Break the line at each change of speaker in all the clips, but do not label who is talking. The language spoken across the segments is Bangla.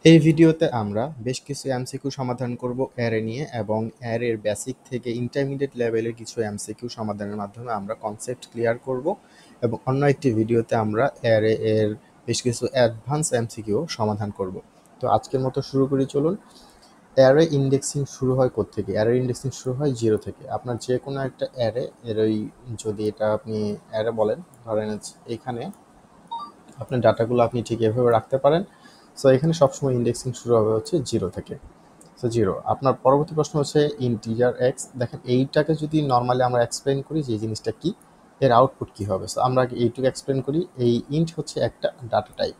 এই ভিডিওতে আমরা বেশ কিছু এমসিকিউ সমাধান করব অ্যারে নিয়ে এবং অ্যারের বেসিক থেকে ইন্টারমিডিয়েট লেভেলের কিছু এমসিকিউ সমাধানের মাধ্যমে আমরা কনসেপ্ট ক্লিয়ার করব এবং অন্য একটি ভিডিওতে আমরা অ্যারে এর বেশ কিছু অ্যাডভান্স এমসিকিউ সমাধান করব। তো আজকের মতো শুরু করি, চলুন। অ্যারে ইন্ডেক্সিং শুরু হয় কোত্থেকে? অ্যারে ইন্ডেক্সিং শুরু হয় জিরো থেকে। আপনার যে কোনো একটা অ্যারে এর ওই যদি এটা আপনি অ্যারে বলেন, ধরেন এখানে আপনার ডাটাগুলো আপনি ঠিক এভাবে রাখতে পারেন। সো এখানে সবসময় ইন্ডেক্সিং শুরু হবে হচ্ছে জিরো থেকে। So zero. আপনার পরবর্তী প্রশ্ন হচ্ছে ইন্টিজার এক্স। দেখেন এইটাকে যদি নর্মালি আমরা এক্সপ্লেন করি যে এই জিনিসটা কি, এর আউটপুট কি হবে। সো আমরা আগে এইটুকু এক্সপ্লেন করি। এই ইন্ট হচ্ছে একটা ডাটা টাইপ।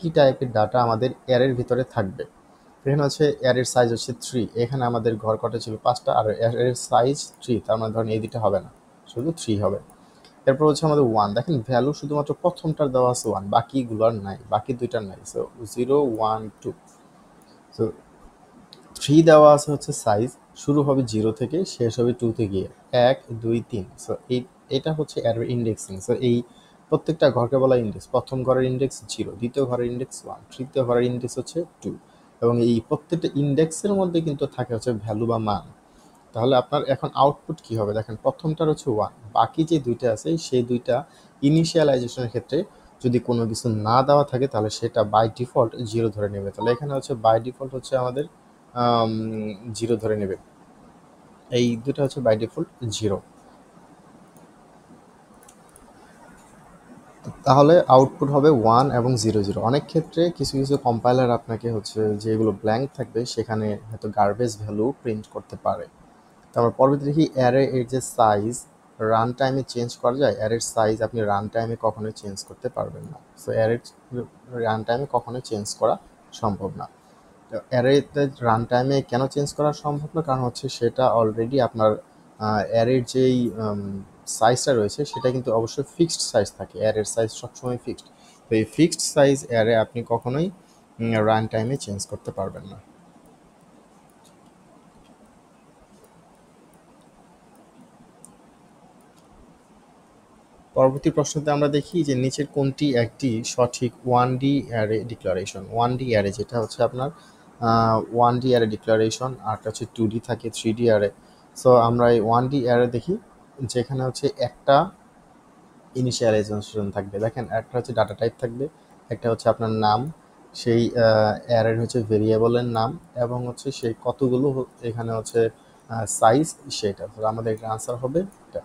কি টাইপের ডাটা আমাদের অ্যারের ভিতরে থাকবে? এখানে হচ্ছে অ্যারের সাইজ হচ্ছে 3। এখানে আমাদের ঘর কটা ছিল 5টা, আর অ্যারের সাইজ 3, তার মানে ধরেন এই দুটো হবে না, শুধু 3 হবে। এরপর হচ্ছে আমাদের 1। দেখেন ভ্যালু শুধুমাত্র প্রথমটার দেওয়া আছে 1, বাকিগুলোর নাই, বাকি দুইটার নাই। সো 0 1 2। সো 3 দেওয়া আছে হচ্ছে সাইজ, শুরু হবে 0 থেকে, শেষ হবে 2 তে গিয়ে 1 2 3। সো এটা হচ্ছে অ্যারে ইন্ডেক্সিং। সো এই প্রত্যেকটা ঘরকে বলা ইন্ডেক্স। প্রথম ঘরের ইন্ডেক্স 0, দ্বিতীয় ঘরের ইন্ডেক্স 1, তৃতীয় ঘরের ইন্ডেক্স হচ্ছে 2। এবং এই প্রত্যেকটা ইন্ডেক্সের মধ্যে কিন্তু থাকে হচ্ছে ভ্যালু বা মান। তাহলে আপনার এখন আউটপুট কি হবে? দেখেন প্রথমটার হচ্ছে 1, বাকি যে দুইটা আছে সেই দুইটা ইনিশিয়ালাইজেশনের ক্ষেত্রে যদি কোনো কিছু না দেওয়া থাকে তাহলে সেটা বাই ডিফল্ট 0 ধরে নেবে। তাহলে এখানে হচ্ছে বাই ডিফল্ট হচ্ছে আমাদের 0 ধরে নেবে। এই দুটো হচ্ছে বাই ডিফল্ট 0। তাহলে আউটপুট হবে 1 এবং 0 0। অনেক ক্ষেত্রে কিছু কিছু কম্পাইলার আপনাকে হচ্ছে যেগুলো ব্ল্যাঙ্ক থাকবে সেখানে হয়তো গার্বেজ ভ্যালু প্রিন্ট করতে পারে। তারপর পরবর্তী দেখি অ্যারে এর যে সাইজ রান টাইমে চেঞ্জ করা যায়। অ্যারের সাইজ আপনি রান টাইমে কখনোই চেঞ্জ করতে পারবেন না। সো অ্যারের রান টাইমে কখনোই চেঞ্জ করা সম্ভব না। তো অ্যারেতে রান টাইমে কেন চেঞ্জ করা সম্ভব না? কারণ হচ্ছে সেটা অলরেডি আপনার অ্যারের যেই সাইজটা রয়েছে সেটা কিন্তু অবশ্যই ফিক্সড সাইজ থাকে। অ্যারের সাইজ সবসময় ফিক্সড। তো এই ফিক্সড সাইজ অ্যারে আপনি কখনোই রান টাইমে চেঞ্জ করতে পারবেন না। পরবর্তী প্রশ্নতে আমরা দেখি যে নিচের কোনটি একটি সঠিক 1D array declaration. 1D array যেটা হচ্ছে আপনার 1D অ্যারে ডিক্লারেশন, আরটা হচ্ছে 2D থাকে, 3D অ্যারে। সো আমরা এই 1D অ্যারে দেখি, যেখানে হচ্ছে একটা ইনিশিয়ালাইজেশন থাকবে। দেখেন একটা হচ্ছে ডাটা টাইপ থাকবে, একটা হচ্ছে আপনার নাম, সেই অ্যারের হচ্ছে ভেরিয়েবলের নাম, এবং হচ্ছে সেই কতগুলো এখানে হচ্ছে সাইজ, সেটা। তো আমাদের আনসার হবে এটা।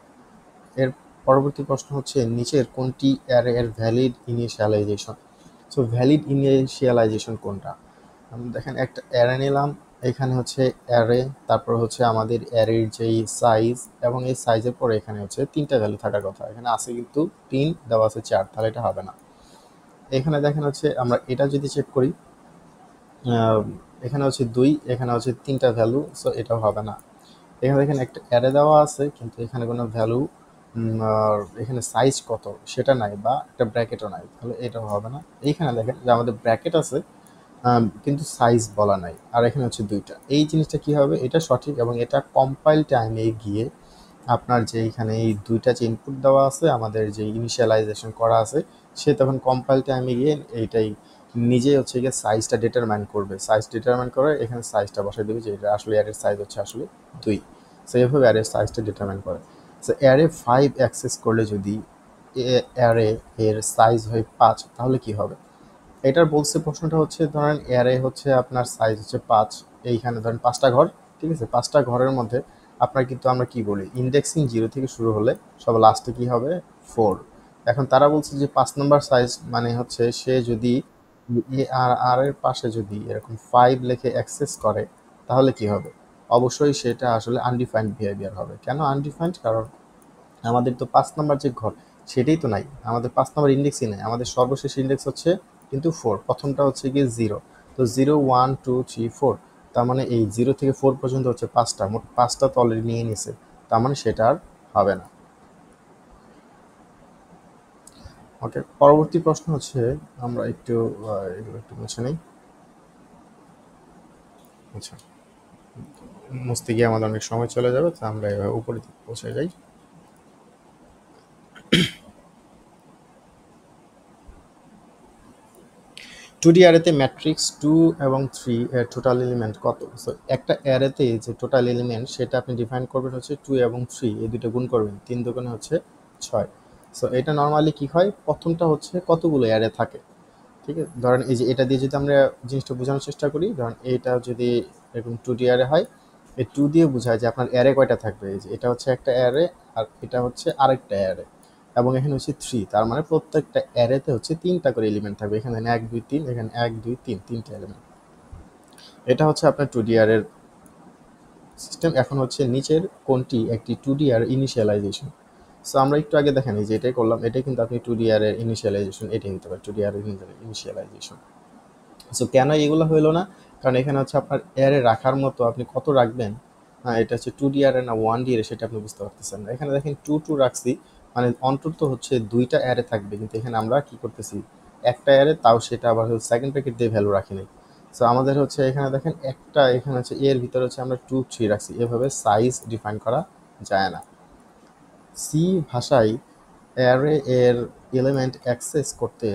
এর পরবর্তী প্রশ্ন হচ্ছে নিচের কোনটি অ্যারে এর valid initialisation. So valid initialisation কোনটা? দেখেন একটা অ্যারে নিলাম, এখানে হচ্ছে অ্যারে, তারপর হচ্ছে আমাদের অ্যারের যেই সাইজ, এবং এই সাইজের পরে এখানে হচ্ছে তিনটা ভ্যালু থাকার কথা। এখানে আছে কিন্তু 3, দেওয়া আছে 4, তাহলে এটা হবে না। এখানে দেখেন হচ্ছে আমরা এটা যদি চেক করি, আহ, এখানে হচ্ছে 2, এখানে হচ্ছে তিনটা ভ্যালু, সো এটাও হবে না। এখানে দেখেন একটা অ্যারে দেওয়া আছে কিন্তু এখানে কোনো ভ্যালু আর এখানে সাইজ কত সেটা নাই, বা একটা ব্র্যাকেটও নাই, তাহলে এটাও হবে না। এইখানে দেখেন যে আমাদের ব্র্যাকেট আছে কিন্তু সাইজ বলা নাই, আর এখানে হচ্ছে দুইটা। এই জিনিসটা কি হবে? এটা সঠিক, এবং এটা কম্পাইল টাইমে গিয়ে আপনার যে এখানে এই দুইটা যে ইনপুট দেওয়া আছে, আমাদের যে ইনিশিয়ালাইজেশন করা আছে, সে তখন কম্পাইল টাইমে গিয়ে এইটাই নিজেই হচ্ছে গিয়ে সাইজটা ডিটারমাইন করবে। সাইজ ডিটারমাইন করে এখানে সাইজটা বসাই দেবে যে এটা আসলে অ্যারের সাইজ হচ্ছে আসলে 2। সো এইভাবে অ্যারের সাইজটা ডিটারমাইন করে। সো অ্যারে 5 অ্যাক্সেস করলে যদি অ্যারে এর সাইজ হয় 5, তাহলে কি হবে? এটার বলছে প্রশ্নটা হচ্ছে, ধরেন অ্যারে হচ্ছে আপনার সাইজ হচ্ছে 5, এইখানে ধরেন 5টা ঘর, ঠিক আছে? 5টা ঘরের মধ্যে আপনার কিন্তু আমরা কি বলি, ইন্ডেক্সিং 0 থেকে শুরু হলে সব লাস্টে কি হবে? 4। এখন তারা বলছে যে 5 নম্বর সাইজ মানে হচ্ছে সে যদি এ আর এর পাশে যদি এরকম 5 লিখে অ্যাক্সেস করে তাহলে কি হবে? অবশ্যই সেটা আসলে আনডিফাইন্ড বিহেভিয়ার হবে। কেন আনডিফাইন্ড? কারণ আমাদের তো 5 নাম্বার যে ঘর সেটাই তো নাই, আমাদের 5 নাম্বার ইন্ডেক্সই নাই। আমাদের সর্বশেষ ইন্ডেক্স হচ্ছে কিন্তু 4, প্রথমটা হচ্ছে গিয়ে 0। তো 0 1 2 3 4, তার মানে এই 0 থেকে 4 পর্যন্ত হচ্ছে 5টা, মোট 5টা তো অলরেডি নিয়ে নিছে, তার মানে সেটা আর হবে না। ওকে, পরবর্তী প্রশ্ন হচ্ছে, আমরা একটু এগুলো একটু মুছে নেই। আচ্ছা, মুছতে গিয়ে আমাদের অনেক সময় চলে যাবে, তো আমরা এভাবে উপরে দিকে পৌঁছে যাই। 2D অ্যারেতে ম্যাট্রিক্স 2 এবং 3 এর টোটাল এলিমেন্ট কত? সো একটা অ্যারেতে যে টোটাল এলিমেন্ট সেটা আপনি ডিফাইন করবেন হচ্ছে 2 এবং 3 এই দুটো গুণ করবেন, 3 দুগুণে হচ্ছে 6। সো এটা নর্মালি কি হয়, প্রথমটা হচ্ছে কতগুলো অ্যারে থাকে, ঠিক আছে? ধরেন এই যে এটা দিয়ে যদি আমরা জিনিসটা বোঝানোর চেষ্টা করি, ধরেন এইটা যদি এরকম 2D অ্যারে হয়, এই 2 দিয়ে বোঝায় যে আপনার অ্যারে কয়টা থাকবে। এই যে এটা হচ্ছে একটা অ্যারে, আর এটা হচ্ছে আরেকটা অ্যারে, এবং এখানে হচ্ছে 3, তার মানে প্রত্যেকটা অ্যারেতে হচ্ছে 3টা করে এলিমেন্ট থাকবে। এখানে 1 2 3, এখানে 1 2 3, 3টা এলিমেন্ট। এটা হচ্ছে আপনার 2D অ্যারের সিস্টেম। এখন হচ্ছে নিচের কোনটি একটি 2D অ্যারে ইনিশিয়ালাইজেশন। সো আমরা একটু আগে দেখেন এই যে এটাই করলাম, এটাই কিন্তু আপনি 2D অ্যারের ইনিশিয়ালাইজেশন, এটাই হতে পারে 2D অ্যারের ইনিশিয়ালাইজেশন। সো কেন এগুলো হইলো না? কারণ এখানে হচ্ছে আপনার অ্যারে রাখার মতো আপনি কত রাখবেন, হ্যাঁ এটা হচ্ছে 2D অ্যারে না 1D অ্যারে সেটা আপনি বুঝতে পারতেছেন না। এখানে দেখেন 2 2 রাখছি, মানে অন্তত হচ্ছে 2টা অ্যারে থাকবে, কিন্তু এখানে আমরা কি করতেছি, একটা অ্যারে, তাও সেটা আবার সেকেন্ড ব্র্যাকেট দিয়ে ভ্যালু রাখি নাই। সো আমাদের হচ্ছে এখানে দেখেন একটা, এখানে হচ্ছে এর ভিতরে হচ্ছে আমরা 2 3 রাখছি, এভাবে সাইজ ডিফাইন করা যায় না। সি ভাষায় অ্যারে এর এলিমেন্ট অ্যাক্সেস করতে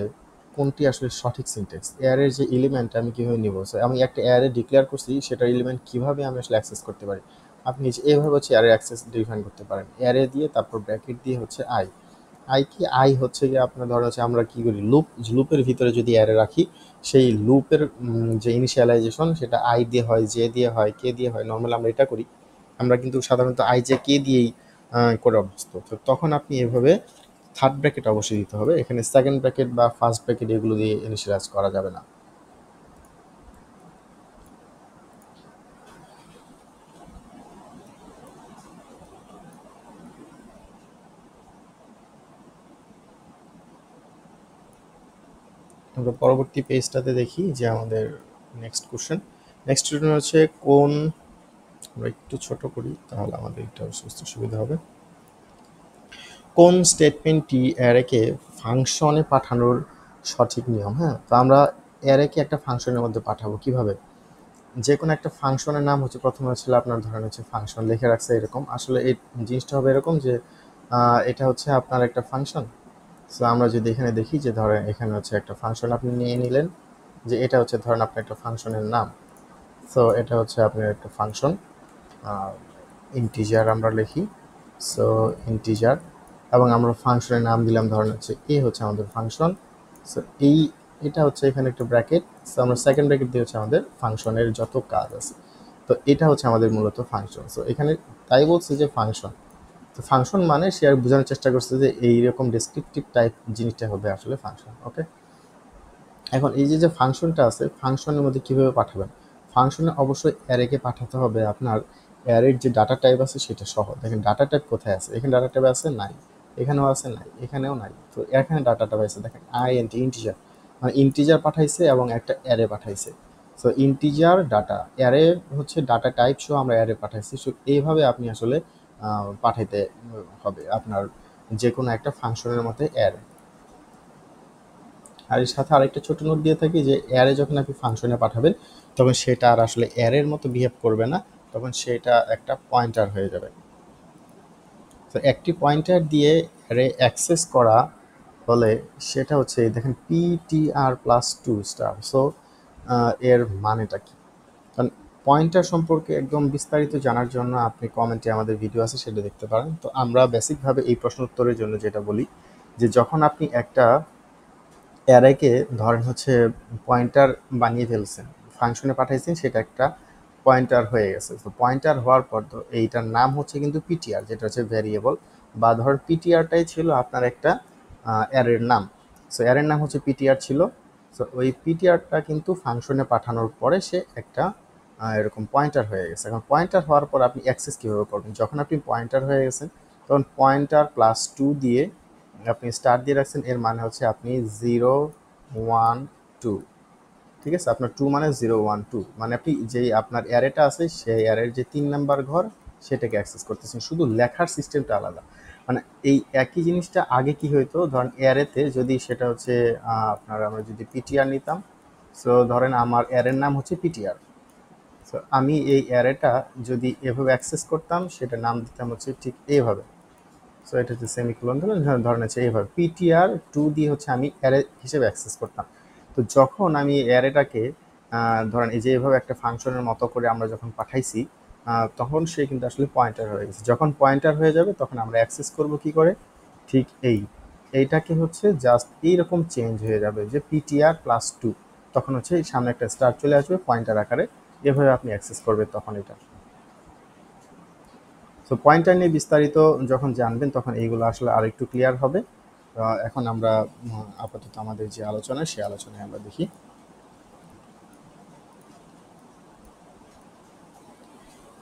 কোনটি আসলে সঠিক সিনট্যাক্স? অ্যারের যে এলিমেন্ট আমি কীভাবে নিব? সো আমি একটা অ্যারে ডিক্লেয়ার করছি, সেটার এলিমেন্ট কীভাবে আমি আসলে অ্যাক্সেস করতে পারি? আপনি যে এইভাবে হচ্ছে অ্যারে অ্যাক্সেস ডিফাইন করতে পারেন, অ্যারে দিয়ে তারপর ব্র্যাকেট দিয়ে হচ্ছে আই। আই কি? আই হচ্ছে গিয়ে আপনার ধরেন হচ্ছে আমরা কী করি, লুপের ভিতরে যদি অ্যারে রাখি, সেই লুপের যে ইনিশিয়ালাইজেশন সেটা আই দিয়ে হয়, জে দিয়ে হয়, কে দিয়ে হয়। নর্মালি আমরা এটা করি, আমরা কিন্তু সাধারণত আই জে কে দিয়েই করে অভ্যস্ত। তো তখন আপনি এভাবে থার্ড ব্র্যাকেট অবশ্যই দিতে হবে, এখানে সেকেন্ড ব্র্যাকেট বা ফার্স্ট ব্র্যাকেট এগুলো দিয়ে ইনিশিয়ালাইজ করা যাবে না। আমরা পরবর্তী পেজটাতে দেখি যে আমাদের নেক্সট কোশ্চেন। নেক্সট কোশ্চেন হচ্ছে কোন, আমরা একটু ছোট করি তাহলে আমাদের এটা বুঝতে সুবিধা হবে। কোন স্টেটমেন্টটি অ্যারেকে ফাংশনে পাঠানোর সঠিক নিয়ম? হ্যাঁ, তো আমরা অ্যারেকে একটা ফাংশনের মধ্যে পাঠাবো কিভাবে? যে কোনো একটা ফাংশনের নাম হচ্ছে, প্রথমে হচ্ছিল আপনার ধরেন হচ্ছে ফাংশন লিখে রাখছে এরকম, আসলে এই জিনিসটা হবে এরকম যে এটা হচ্ছে আপনার একটা ফাংশন। সো আমরা যদি এখানে দেখি যে ধরেন এখানে হচ্ছে একটা ফাংশন আপনি নিয়ে নিলেন, যে এটা হচ্ছে ধরেন আপনার একটা ফাংশনের নাম। সো এটা হচ্ছে আপনার একটা ফাংশন, ইন্টিজার আমরা লিখি, সো ইন্টিজার, এবং আমরা ফাংশনের নাম দিলাম ধরেন হচ্ছে এ হচ্ছে আমাদের ফাংশন। সো এটা হচ্ছে এখানে একটা ব্র্যাকেট, সো আমরা সেকেন্ড ব্র্যাকেট দিয়ে হচ্ছে আমাদের ফাংশনের যত কাজ আছে। তো এটা হচ্ছে আমাদের মূলত ফাংশন। সো এখানে তাই বলছি যে ফাংশন, তো ফাংশন মানে সে আর বোঝানোর চেষ্টা করছে যে এইরকম ডেসক্রিপটিভ টাইপ জিনিসটা হবে আসলে ফাংশন। ওকে, এখন এই যে ফাংশনটা আছে, ফাংশনের মধ্যে কীভাবে পাঠাবেন? ফাংশনে অবশ্যই অ্যারেকে পাঠাতে হবে আপনার অ্যারের যে ডাটা টাইপ আছে সেটা সহ। দেখেন ডাটা টাইপ কোথায় আছে, এখানে ডাটা টাইপ আছে নাই, এখানেও আছে নাই, এখানেও নাই, তো এখানে ডাটা টাইপ আছে দেখেন ইন্টিজার, মানে ইন্টিজার পাঠাইছে এবং একটা অ্যারে পাঠাইছে। সো ইন্টিজার ডাটা অ্যারে হচ্ছে ডাটা টাইপ সহ আমরা অ্যারে পাঠাইছি। সো এইভাবে আপনি আসলে পাঠাইতে হবে আপনার যে কোনো একটা ফাংশনের মধ্যে অ্যারে। আর এর সাথে আরেকটা ছোট নোট দিয়ে থাকি যে অ্যারে যখন আপনি ফাংশনে পাঠাবেন তখন সেটা আর আসলে অ্যারের মতো বিহেভ করবে না, তখন সেটা একটা পয়েন্টার হয়ে যাবে। তো একটি পয়েন্টার দিয়ে অ্যারে অ্যাক্সেস করা হলে সেটা হচ্ছে দেখেন PTR+2 সো এর মানেটা কি? কারণ পয়েন্টার সম্পর্কে একদম বিস্তারিত জানার জন্য আপনি কমেন্টে আমাদের ভিডিও আছে সেটা দেখতে পারেন। তো আমরা বেসিকভাবে এই প্রশ্ন উত্তরের জন্য যেটা বলি যে যখন আপনি একটা অ্যারেকে ধরেন হচ্ছে পয়েন্টার বানিয়ে ফেলছেন, ফাংশনে পাঠাইছেন, সেটা একটা পয়েন্টার হয়ে গেছে। তো পয়েন্টার হওয়ার পর তো এইটার নাম হচ্ছে কিন্তু পিটিআর, যেটা হচ্ছে ভ্যারিয়েবল, বা ধর পিটিআরটাই ছিল আপনার একটা অ্যারের নাম। সো অ্যারের নাম হচ্ছে পিটিআর ছিল। সো ওই পিটিআরটা কিন্তু ফাংশনে পাঠানোর পরে সে একটা এরকম পয়েন্টার হয়ে গেছে। এখন পয়েন্টার হওয়ার পর আপনি অ্যাক্সেস কীভাবে করবেন? যখন আপনি পয়েন্টার হয়ে গেছেন তখন পয়েন্টার+2 দিয়ে আপনি স্টার দিয়ে রাখছেন, এর মানে হচ্ছে আপনি 0 1 2, ঠিক আছে? আপনার 2 মানে 0 1 2, মানে আপনি যেই আপনার অ্যারেটা আছে সেই অ্যারের যে 3 নাম্বার ঘর সেটাকে অ্যাক্সেস করতেছেন, শুধু লেখার সিস্টেমটা আলাদা। মানে এই একই জিনিসটা আগে কি হইতো, ধরেন অ্যারেতে যদি সেটা হচ্ছে আপনার আমরা যদি পিটিআর নিতাম, সো ধরেন আমার অ্যারের নাম হচ্ছে পিটিআর, সো আমি এই অ্যারেটা যদি এভাবে অ্যাক্সেস করতাম সেটার নাম দিতাম হচ্ছে ঠিক এইভাবে। সো এটা হচ্ছে সেমিকোলন, ধরেন হচ্ছে এইভাবে PTR2 দিয়ে হচ্ছে আমি অ্যারে হিসেবে অ্যাক্সেস করতাম। তো যখন আমি অ্যারেটাকে ধরেন এই যে এভাবে একটা ফাংশনের মতো করে আমরা যখন পাঠাইছি, তখন সে কিন্তু আসলে পয়েন্টার হয়ে গেছে। যখন পয়েন্টার হয়ে যাবে তখন আমরা অ্যাক্সেস করব কি করে, ঠিক এইটাকে হচ্ছে জাস্ট এইরকম চেঞ্জ হয়ে যাবে যে ptr+2, তখন হচ্ছে এই সামনে একটা স্টার চলে আসবে পয়েন্টার আকারে, এভাবে আপনি অ্যাক্সেস করবেন তখন এটা। তো পয়েন্টার নিয়ে বিস্তারিত যখন জানবেন তখন এইগুলো আসলে আর একটু ক্লিয়ার হবে। এখন আমরা আপাতত আমাদের যে আলোচনা সেই আলোচনায় আমরা দেখি।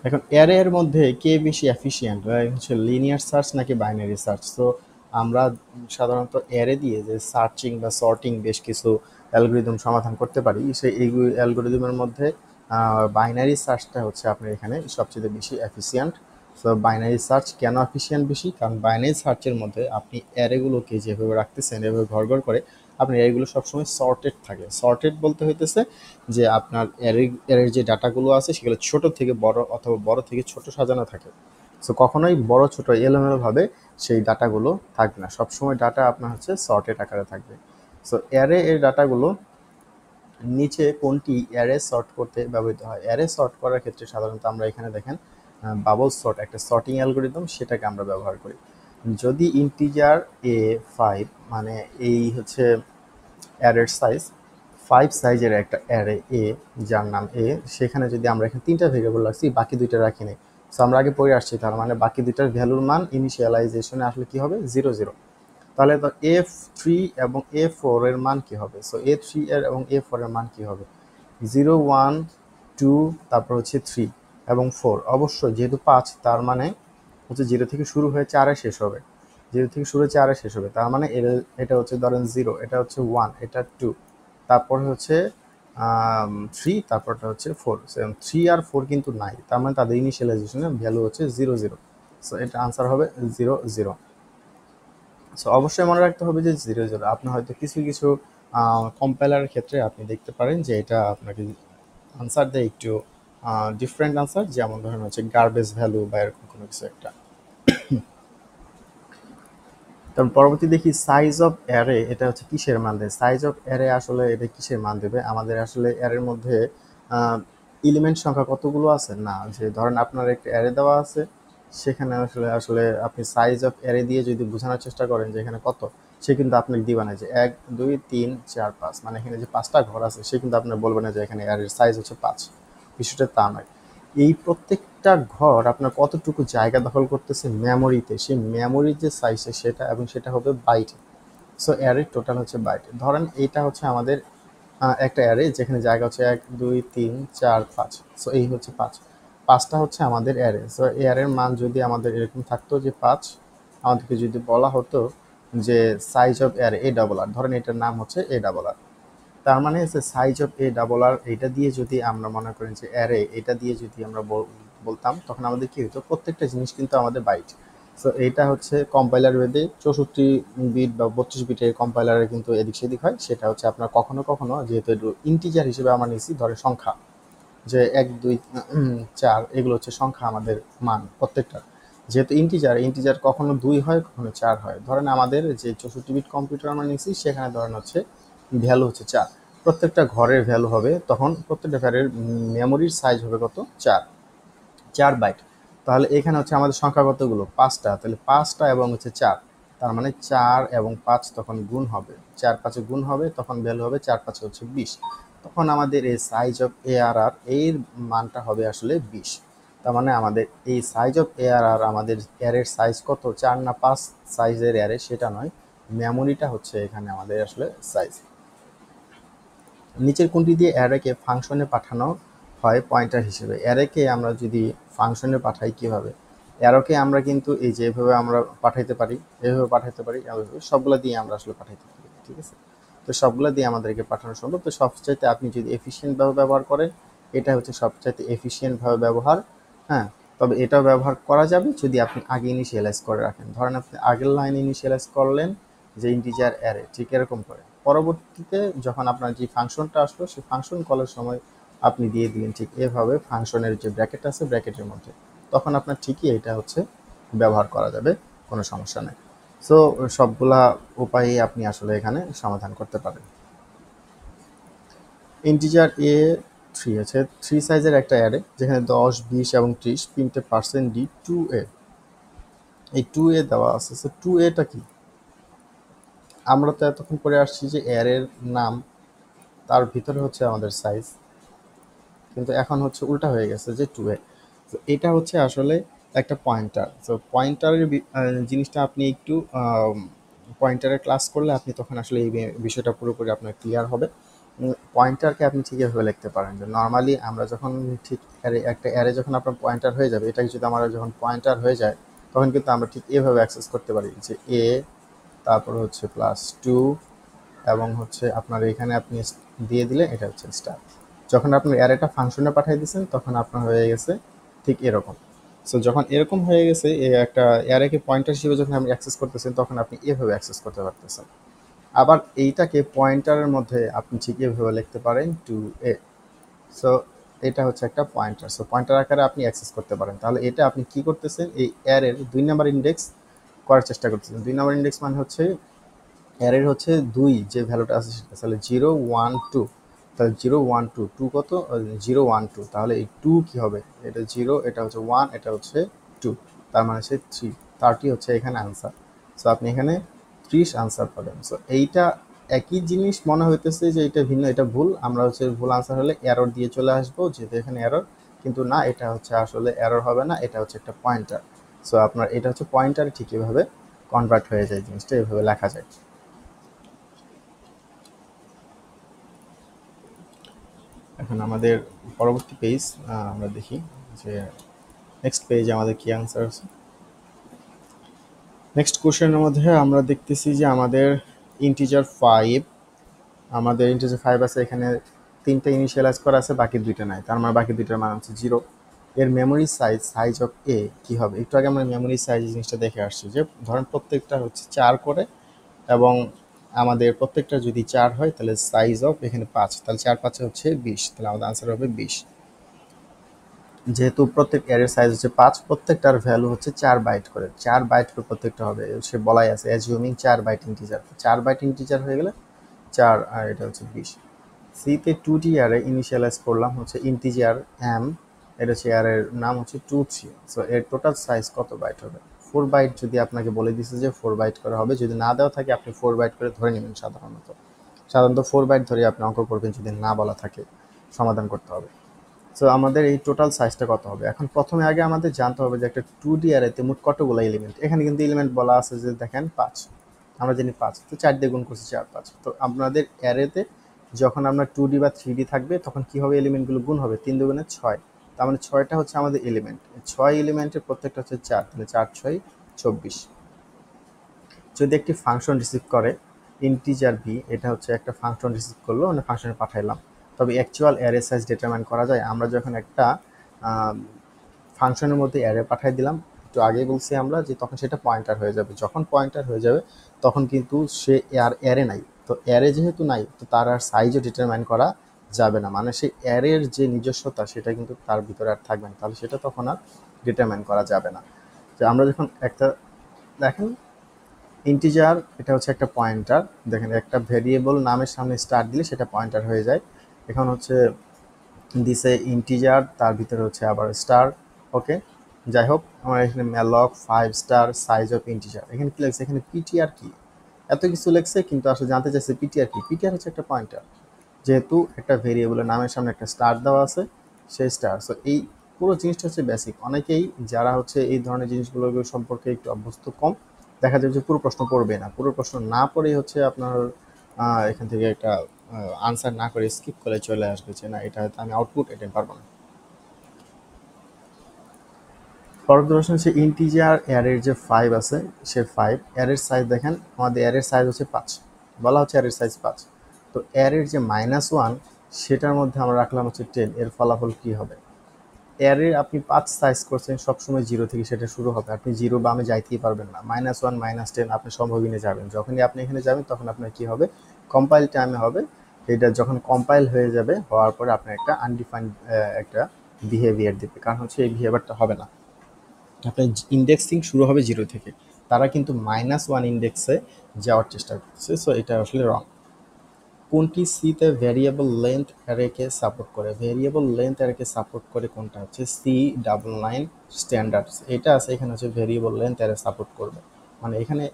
এখন অ্যারে এর মধ্যে কে বেশি এফিশিয়েন্ট, হচ্ছে লিনিয়ার সার্চ নাকি বাইনারি সার্চ? তো আমরা সাধারণত অ্যারে দিয়ে যে সার্চিং বা সর্টিং বেশ কিছু অ্যালগোরিদম সমাধান করতে পারি, সেই এই অ্যালগোরিদমের মধ্যে বাইনারি সার্চটা হচ্ছে আপনার এখানে সবচেয়ে বেশি এফিশিয়েন্ট। সো বাইনারি সার্চ কেন এফিশিয়েন্ট বেশি, কারণ বাইনারি সার্চের মধ্যে আপনি অ্যারেগুলোকে যেভাবে রাখতেছেন এভাবে ঘর ঘর করে, আপনার অ্যারেগুলো সবসময় সর্টেড থাকে। সর্টেড বলতে হইতেছে যে আপনার অ্যারের যে ডাটাগুলো আছে সেগুলো ছোট থেকে বড় অথবা বড় থেকে ছোট সাজানো থাকে। সো কখনোই বড় ছোট এলোমেলোভাবে সেই ডাটাগুলো থাকবে না, সবসময় ডাটা আপনার হচ্ছে সর্টেড আকারে থাকবে। সো অ্যারে এর ডাটাগুলো নিচে কোনটি অ্যারে সর্ট করতে ব্যবহৃত হয়? অ্যারে সর্ট করার ক্ষেত্রে সাধারণত আমরা এখানে দেখেন বাবল সর্ট একটা সর্টিং অ্যালগোরিদম, সেটাকে আমরা ব্যবহার করি। যদি ইন্টিজার A5 মানে এই হচ্ছে অ্যারের সাইজ 5 সাইজের একটা অ্যারে এ, যার নাম এ, সেখানে যদি আমরা এখানে 3টা ভেরিয়েবল রাখছি, বাকি 2টা রাখি নাই। সো আমরা আগে পড়ে আসছি, তার মানে বাকি 2টার ভ্যালুর মান ইনিশিয়ালাইজেশনে আসলে কি হবে, 0 0। তাহলে তো A3 এবং A4 এর মান কি হবে? সো A3 এর এবং A4 এর মান কি হবে? 0 1 2, তারপর হচ্ছে 3 এবং 4। অবশ্যই যেহেতু 5, তার মানে হচ্ছে 0 থেকে শুরু হয়ে 4-এ শেষ হবে। 0 থেকে শুরু হয়ে 4-এ শেষ হবে, তার মানে এটা হচ্ছে ধরেন 0, এটা হচ্ছে 1, এটা 2, তারপরে হচ্ছে 3, তারপরটা হচ্ছে 4। 3 আর 4 কিন্তু নাই, তার মানে তাদের ইনিশিয়ালাইজেশনের ভ্যালু হচ্ছে 0 0। সো এটা আনসার হবে 0 0। সো অবশ্যই মনে রাখতে হবে যে 0 0। আপনি হয়তো কিছু কিছু কম্পাইলারের ক্ষেত্রে আপনি দেখতে পারেন যে এটা আপনাকে আনসার দেয় একটু ডিফারেন্ট আনসার, যেমন ধরেন হচ্ছে গার্বেজ ভ্যালু বা এরকম কোনো কিছু একটা। তারপর পরবর্তী দেখি সাইজ অফ অ্যারে, এটা হচ্ছে কিসের মান দেয়? সাইজ অফ অ্যারে আসলে এটা কিসের মান দেবে? আমাদের আসলে অ্যারের মধ্যে এলিমেন্ট সংখ্যা কতগুলো আছে না, যে ধরেন আপনার একটা অ্যারে দেওয়া আছে, সেখানে আসলে আসলে আপনি সাইজ অফ অ্যারে দিয়ে যদি বোঝানোর চেষ্টা করেন যে এখানে কত, সে কিন্তু আপনাকে দিবে না যে 1 2 3 4 5, মানে এখানে যে 5টা ঘর আছে সে কিন্তু আপনার বলবে না যে এখানে অ্যারের সাইজ হচ্ছে 5। বিষয়টা তা নয়। এই প্রত্যেকটা ঘর আপনার কতটুকু জায়গা দখল করতেছে মেমোরিতে, সেই মেমোরির যে সাইজটা সেটা, এবং সেটা হবে বাইটে। সো অ্যারে টোটাল হচ্ছে বাইটে। ধরেন এইটা হচ্ছে আমাদের একটা অ্যারে যেখানে জায়গা হচ্ছে 1 2 3 4 5। সো এই হচ্ছে 5টা হচ্ছে আমাদের অ্যারে। সো এই অ্যারের মান যদি আমাদের এরকম থাকতো যে 5, আমাদেরকে যদি বলা হতো যে সাইজ অফ অ্যারে A+R, ধরেন এটার নাম হচ্ছে A+R, তার মানে হচ্ছে সাইজ অফ A+R, এটা দিয়ে যদি আমরা মনে করেন যে অ্যারে, এটা দিয়ে যদি আমরা বলতাম, তখন আমাদের কি হতো, প্রত্যেকটা জিনিস কিন্তু আমাদের বাইট। সো এইটা হচ্ছে কম্পাইলার ভেদে 64 বিট বা 32 বিটের কম্পাইলারে কিন্তু এদিক সেদিক হয়। সেটা হচ্ছে আপনার কখনো কখনো, যেহেতু একটু ইন্টিজার হিসেবে আমরা নিছি, ধরে সংখ্যা যে 1 2 4, এগুলো হচ্ছে সংখ্যা আমাদের মান প্রত্যেকটা। যেহেতু ইন্টিজার, ইন্টিজার কখনো 2 হয় কখনো 4 হয়। ধরেন আমাদের যে 64 বিট কম্পিউটার আমরা নিছি, সেখানে ধরেন হচ্ছে ভ্যালু হচ্ছে 4, প্রত্যেকটা ঘরের ভ্যালু হবে তখন, প্রত্যেকটা ঘরের মেমোরির সাইজ হবে কত, 4 বাইট। তাহলে এখানে হচ্ছে আমাদের সংখ্যা কতগুলো, 5টা, তাহলে 5টা এবং হচ্ছে 4, তার মানে 4 এবং 5 তখন গুণ হবে, 4 5 গুণ হবে, তখন ভ্যালু হবে 4 5 হচ্ছে 20। তখন আমাদের এই সাইজ অফ ARR এর মানটা হবে আসলে 20। তার মানে আমাদের এই সাইজ অফ ARR, আমাদের অ্যারের সাইজ কত, 4 না 5 সাইজের অ্যারে, সেটা নয়, মেমোরিটা হচ্ছে এখানে আমাদের আসলে সাইজ। নিচের কোনটি দিয়ে অ্যারেকে ফাংশনে পাঠানো হয় পয়েন্টার হিসেবে? অ্যারেকে আমরা যদি ফাংশনে পাঠাই কিভাবে, অ্যারোকে আমরা কিন্তু এই যে এভাবে আমরা পাঠাইতে পারি, এভাবে পাঠাইতে পারি, এভাবে সবগুলো দিয়ে আমরা আসলে পাঠাইতে পারি, ঠিক আছে? তো সবগুলো দিয়ে আমাদেরকে পাঠানো সম্ভব। তো সবচাইতে আপনি যদি এফিশিয়েন্টভাবে ব্যবহার করেন, এটা হচ্ছে সবচাইতে এফিশিয়েন্টভাবে ব্যবহার। হ্যাঁ, তবে এটাও ব্যবহার করা যাবে যদি আপনি আগে ইনিশিয়ালাইজ করে রাখেন। ধরেন আপনি আগের লাইনে ইনিশিয়ালাইজ করলেন যে ইন্টিজার অ্যারে, ঠিক এরকম করে পরবর্তীতে যখন আপনার যে ফাংশনটা আসলো, সেই ফাংশন কলের সময় আপনি দিয়ে দিলেন ঠিক এভাবে ফাংশনের যে ব্র্যাকেট আছে ব্র্যাকেটের মধ্যে, তখন আপনার ঠিকই এটা হচ্ছে ব্যবহার করা যাবে, কোনো সমস্যা নেই। সো সবগুলা উপায়ে আপনি আসলে এখানে সমাধান করতে পারেন। ইন্টিজার এ 3 আছে, 3 সাইজের একটা অ্যারে যেখানে 10, 20 এবং 30 তিনটে পার্সেন্ট ডি 2a, এই 2a দেওয়া আছে। সো 2a-টা কি? আমরা তো এতক্ষণ পরে আসছি যে অ্যারের নাম, তার ভিতরে হচ্ছে আমাদের সাইজ, কিন্তু এখন হচ্ছে উল্টা হয়ে গেছে যে 2a। তো এটা হচ্ছে আসলে একটা পয়েন্টার। তো পয়েন্টারের জিনিসটা আপনি একটু পয়েন্টারের ক্লাস করলে আপনি তখন আসলে এই বিষয়টা পুরোপুরি আপনার ক্লিয়ার হবে। পয়েন্টারকে আপনি ঠিক এভাবে লিখতে পারেন যে নর্মালি আমরা যখন ঠিক একটা অ্যারে যখন আপনার পয়েন্টার হয়ে যাবে, এটাকে যদি আমার যখন পয়েন্টার হয়ে যায় তখন কিন্তু আমরা ঠিক এভাবে অ্যাক্সেস করতে পারি যে এ, তারপর হচ্ছে +2 এবং হচ্ছে আপনার এখানে আপনি দিয়ে দিলে এটা হচ্ছে স্টার। যখন আপনি অ্যারেটা ফাংশনে পাঠিয়ে দিয়েছেন তখন আপনার হয়ে গেছে ঠিক এরকম। সো যখন এরকম হয়ে গেছে, এই একটা অ্যারেকে পয়েন্টার হিসেবে যখন আপনি অ্যাক্সেস করতেছেন তখন আপনি এভাবে অ্যাক্সেস করতে পারতেছেন। আবার এইটাকে পয়েন্টারের মধ্যে আপনি ঠিক এভাবে লিখতে পারেন 2a। সো এটা হচ্ছে একটা পয়েন্টার। সো পয়েন্টার আকারে আপনি অ্যাক্সেস করতে পারেন। তাহলে এটা আপনি কি করতেছেন, এই অ্যারের 2 নাম্বার ইন্ডেক্স করার চেষ্টা করতেছেন। 2 নাম্বার ইন্ডেক্স মানে হচ্ছে অ্যারের হচ্ছে 2 যে ভ্যালুটা আছে সেটা, তাহলে 0, 1, 2। তাহলে 0, 1, 2, 2 কত? 0, 1, 2। তাহলে এই 2 কি হবে? এটা 0, এটা হচ্ছে 1, এটা হচ্ছে 2, তার মানে হচ্ছে 3, 30 হচ্ছে এখানে আনসার। সো আপনি এখানে 30 আনসার পাবেন। সো এইটা একই জিনিস মনে হইতেছে যে এটা ভিন্ন, এটা ভুল। আমরা হচ্ছে ভুল আনসার হলে এরর দিয়ে চলে আসবো, যেহেতু এখানে এরর। কিন্তু না, এটা হচ্ছে আসলে এরর হবে না, এটা হচ্ছে একটা পয়েন্টার। সো আপনার এটা হচ্ছে পয়েন্টার, ঠিক এভাবে কনভার্ট হয়ে যায়, জিনিসটা এভাবে লেখা যায়। এখন আমাদের পরবর্তী পেজ আমরা দেখি যে নেক্সট পেজে আমাদের কি অ্যান্সার আছে। নেক্সট কোশ্চেনের মধ্যে আমরা দেখতেছি যে আমাদের ইন্টিজার 5, আমাদের ইন্টিজার 5 আছে, এখানে 3টা ইনিশিয়ালাইজ করা আছে, বাকি 2টা নাই, তার মানে বাকি 2টার মান হচ্ছে 0। এর মেমোরি সাইজ, সাইজ অফ এ কি হবে? একটু আগে আমরা মেমোরি সাইজ জিনিসটা দেখে আসছি যে ধরেন প্রত্যেকটা হচ্ছে 4 করে, এবং আমাদের প্রত্যেকটা যদি 4 হয় তাহলে সাইজ অফ এখানে 5, তাহলে 4 5 হচ্ছে 20, তাহলে আমাদের আনসার হবে 20। যেহেতু প্রত্যেক অ্যারের সাইজ হচ্ছে 5, প্রত্যেকটার ভ্যালু হচ্ছে 4 বাইট করে, 4 বাইট করে প্রত্যেকটা হবে, সে বলাই আছে assuming 4 byte integer. 4 byte integer হয়ে গেলে 4 আর এটা হচ্ছে 20। সিতে 2টি অ্যারে ইনিশিয়ালাইজ করলাম হচ্ছে ইন্টিজার এম, এটা হচ্ছে অ্যারের নাম হচ্ছে 2 3। সো এর টোটাল সাইজ কত বাইট হবে? 4 বাইট যদি আপনাকে বলে দিছে যে 4 বাইট করে হবে, যদি না দেওয়া থাকে আপনি 4 বাইট করে ধরে নেবেন। সাধারণত 4 বাইট ধরে আপনি অঙ্ক করবেন, যদি না বলা থাকে সমাধান করতে হবে। সো আমাদের এই টোটাল সাইজটা কত হবে? এখন প্রথমে আগে আমাদের জানতে হবে যে একটা 2D অ্যারেতে মোট কতগুলো এলিমেন্ট। এখানে কিন্তু এলিমেন্ট বলা আছে যে দেখেন 5, আমরা জানি 5, তো 4 দিয়ে গুণ করছি 4 5। তো আপনাদের অ্যারেতে যখন আমরা 2D বা 3D থাকবে তখন কি হবে? এলিমেন্টগুলো গুণ হবে, 3 দুগুণে 6, তার মানে 6টা হচ্ছে আমাদের এলিমেন্ট। 6 এলিমেন্টের প্রত্যেকটা হচ্ছে 4, তাহলে 4 6 24। যদি একটি ফাংশন রিসিভ করে ইন্টিজার বি, এটা হচ্ছে একটা ফাংশন রিসিভ করলো, মানে ফাংশনে পাঠাইলাম, তবে অ্যাকচুয়াল অ্যারে সাইজ ডিটারমাইন করা যায় আমরা যখন একটা ফাংশনের মধ্যে অ্যারে পাঠিয়ে দিলাম। একটু আগেই বলছি আমরা যে তখন সেটা পয়েন্টার হয়ে যাবে। যখন পয়েন্টার হয়ে যাবে তখন কিন্তু সে আর অ্যারে নাই, তো অ্যারে যেহেতু নাই তো তার আর সাইজও ডিটারমাইন করা যাবে না, মানে সেই অ্যারের যে নিজস্বতা সেটা কিন্তু তার ভিতরে আর থাকবে না, তাহলে সেটা তখন আর ডিটারমাইন করা যাবে না। যে আমরা যখন একটা দেখেন ইন্টিজার, এটা হচ্ছে একটা পয়েন্টার, দেখেন একটা ভেরিয়েবল নামের সামনে স্টার দিলে সেটা পয়েন্টার হয়ে যায়। এখন হচ্ছে দিছে ইন্টিজার, তার ভিতরে হচ্ছে আবার স্টার। ওকে, যাই হোক, আমার এখানে ম্যালক 5 স্টার সাইজ অফ ইন্টিজার, এখানে কি লেখছে? এখানে পিটিআর কি, এত কিছু লেখছে, কিন্তু আসলে জানতে চাইছে পিটিআর কি। পিটিআর হচ্ছে একটা পয়েন্টার, যেহেতু একটা ভেরিয়েবলের নামের সামনে একটা স্টার দেওয়া আছে, সেই স্টার। সো এই পুরো জিনিসটা হচ্ছে বেসিক। অনেকেই যারা হচ্ছে এই ধরনের জিনিসগুলো সম্পর্কে একটু অভ্যস্ত কম, দেখা যাবে যে পুরো প্রশ্ন পড়বে না, পুরো প্রশ্ন না পড়েই হচ্ছে আপনার এখান থেকে একটা আনসার না করে স্কিপ করে চলে আসবে যে না এটা হয়তো আমি আউটপুট এটা পারবো না। পরবর্তী প্রশ্ন হচ্ছে ইন্টিজার অ্যারের যে 5 আছে, সে 5 অ্যারের সাইজ দেখেন, আমাদের অ্যারের সাইজ হচ্ছে 5, বলা হচ্ছে অ্যারের সাইজ 5। তো অ্যারের যে -1 সেটার মধ্যে আমরা রাখলাম হচ্ছে 10, এর ফলাফল কি হবে? অ্যারে আপনি 5 সাইজ করছেন, সবসময় 0 থেকে সেটা শুরু হবে, আপনি 0 বামে যাইতেই পারবেন না। -1 -10 আপনি সম্ভবই যাবেন, যখনই আপনি এখানে যাবেন তখন আপনার কি হবে? কম্পাইল টাইমে হবে। এটা যখন কম্পাইল হয়ে যাবে, হওয়ার পরে আপনার একটা আনডিফাইন্ড একটা বিহেভিয়ার দিবে, কারণ হচ্ছে এই বিহেভিয়ারটা হবে না। আপনার ইন্ডেক্সিং শুরু হবে 0 থেকে, তারা কিন্তু -1 ইন্ডেক্সে যাওয়ার চেষ্টা করছে। সো এটা আসলে রং। কোনটি সিতে ভ্যারিয়েবল লেন্থ অ্যারেকে সাপোর্ট করে? ভ্যারিয়েবল লেন্থ অ্যারেকে সাপোর্ট করে কোনটা হচ্ছে C99 স্ট্যান্ডার্ডস, এটা আছে এখানে হচ্ছে ভ্যারিয়েবল লেন্থ অ্যারে সাপোর্ট করবে। মানে এখানে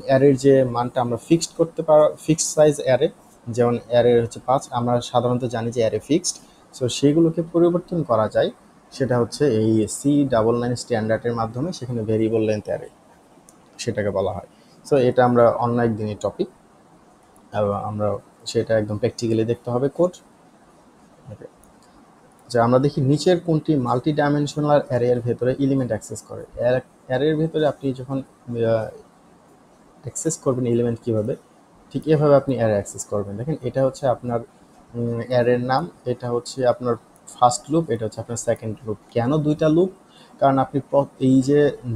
অ্যারের যে মানটা আমরা ফিক্সড করতে ফিক্সড সাইজ অ্যারে, যেমন অ্যারের হচ্ছে 5, আমরা সাধারণত জানি যে অ্যারে ফিক্সড, সো সেগুলোকে পরিবর্তন করা যায়, সেটা হচ্ছে এই C99 স্ট্যান্ডার্ডের মাধ্যমে, সেখানে ভ্যারিয়েবল লেন্থ অ্যারে সেটাকে বলা হয়। সো এটা আমরা অন্য একদিনের টপিক, এবং আমরা সেটা একদম প্র্যাকটিক্যালি দেখতে হবে কোড। যে আমরা দেখি নিচের কোনটি মাল্টি ডাইমেনশনাল অ্যারের ভেতরে এলিমেন্ট অ্যাক্সেস করে। অ্যারের ভেতরে আপনি যখন অ্যাক্সেস করবেন এলিমেন্ট কীভাবে, ঠিক এভাবে আপনি অ্যারে অ্যাক্সেস করবেন। দেখেন এটা হচ্ছে আপনার অ্যারের নাম, এটা হচ্ছে আপনার ফার্স্ট লুপ, এটা হচ্ছে আপনার সেকেন্ড লুপ। কেন দুইটা লুপ? কারণ আপনি এই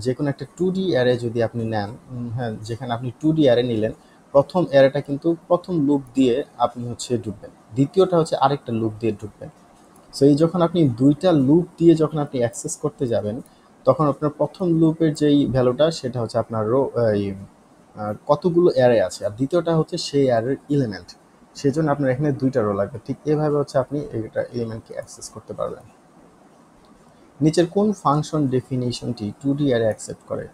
যে কোনো একটা 2D অ্যারে যদি আপনি নেন, হ্যাঁ, যেখানে আপনি 2D অ্যারে নিলেন, প্রথম অ্যারেটা কিন্তু প্রথম লুপ দিয়ে আপনি হচ্ছে ঢুকবেন, দ্বিতীয়টা হচ্ছে আরেকটা লুপ দিয়ে ঢুকবেন। সো এই যখন আপনি দুইটা লুপ দিয়ে যখন আপনি অ্যাক্সেস করতে যাবেন, তখন আপনার প্রথম লুপের যেই ভ্যালুটা সেটা হচ্ছে আপনার কতগুলো অ্যারে আছে, আর দ্বিতীয়টা হচ্ছে সেই অ্যারের এলিমেন্ট। সেই জন্য আপনার এখানে দুইটা রো লাগবে। ঠিক এভাবে হচ্ছে আপনি এটা এলিমেন্টকে অ্যাক্সেস করতে পারবেন। নিচের কোন ফাংশন ডেফিনিশনটি 2D অ্যারে অ্যাকসেপ্ট করে?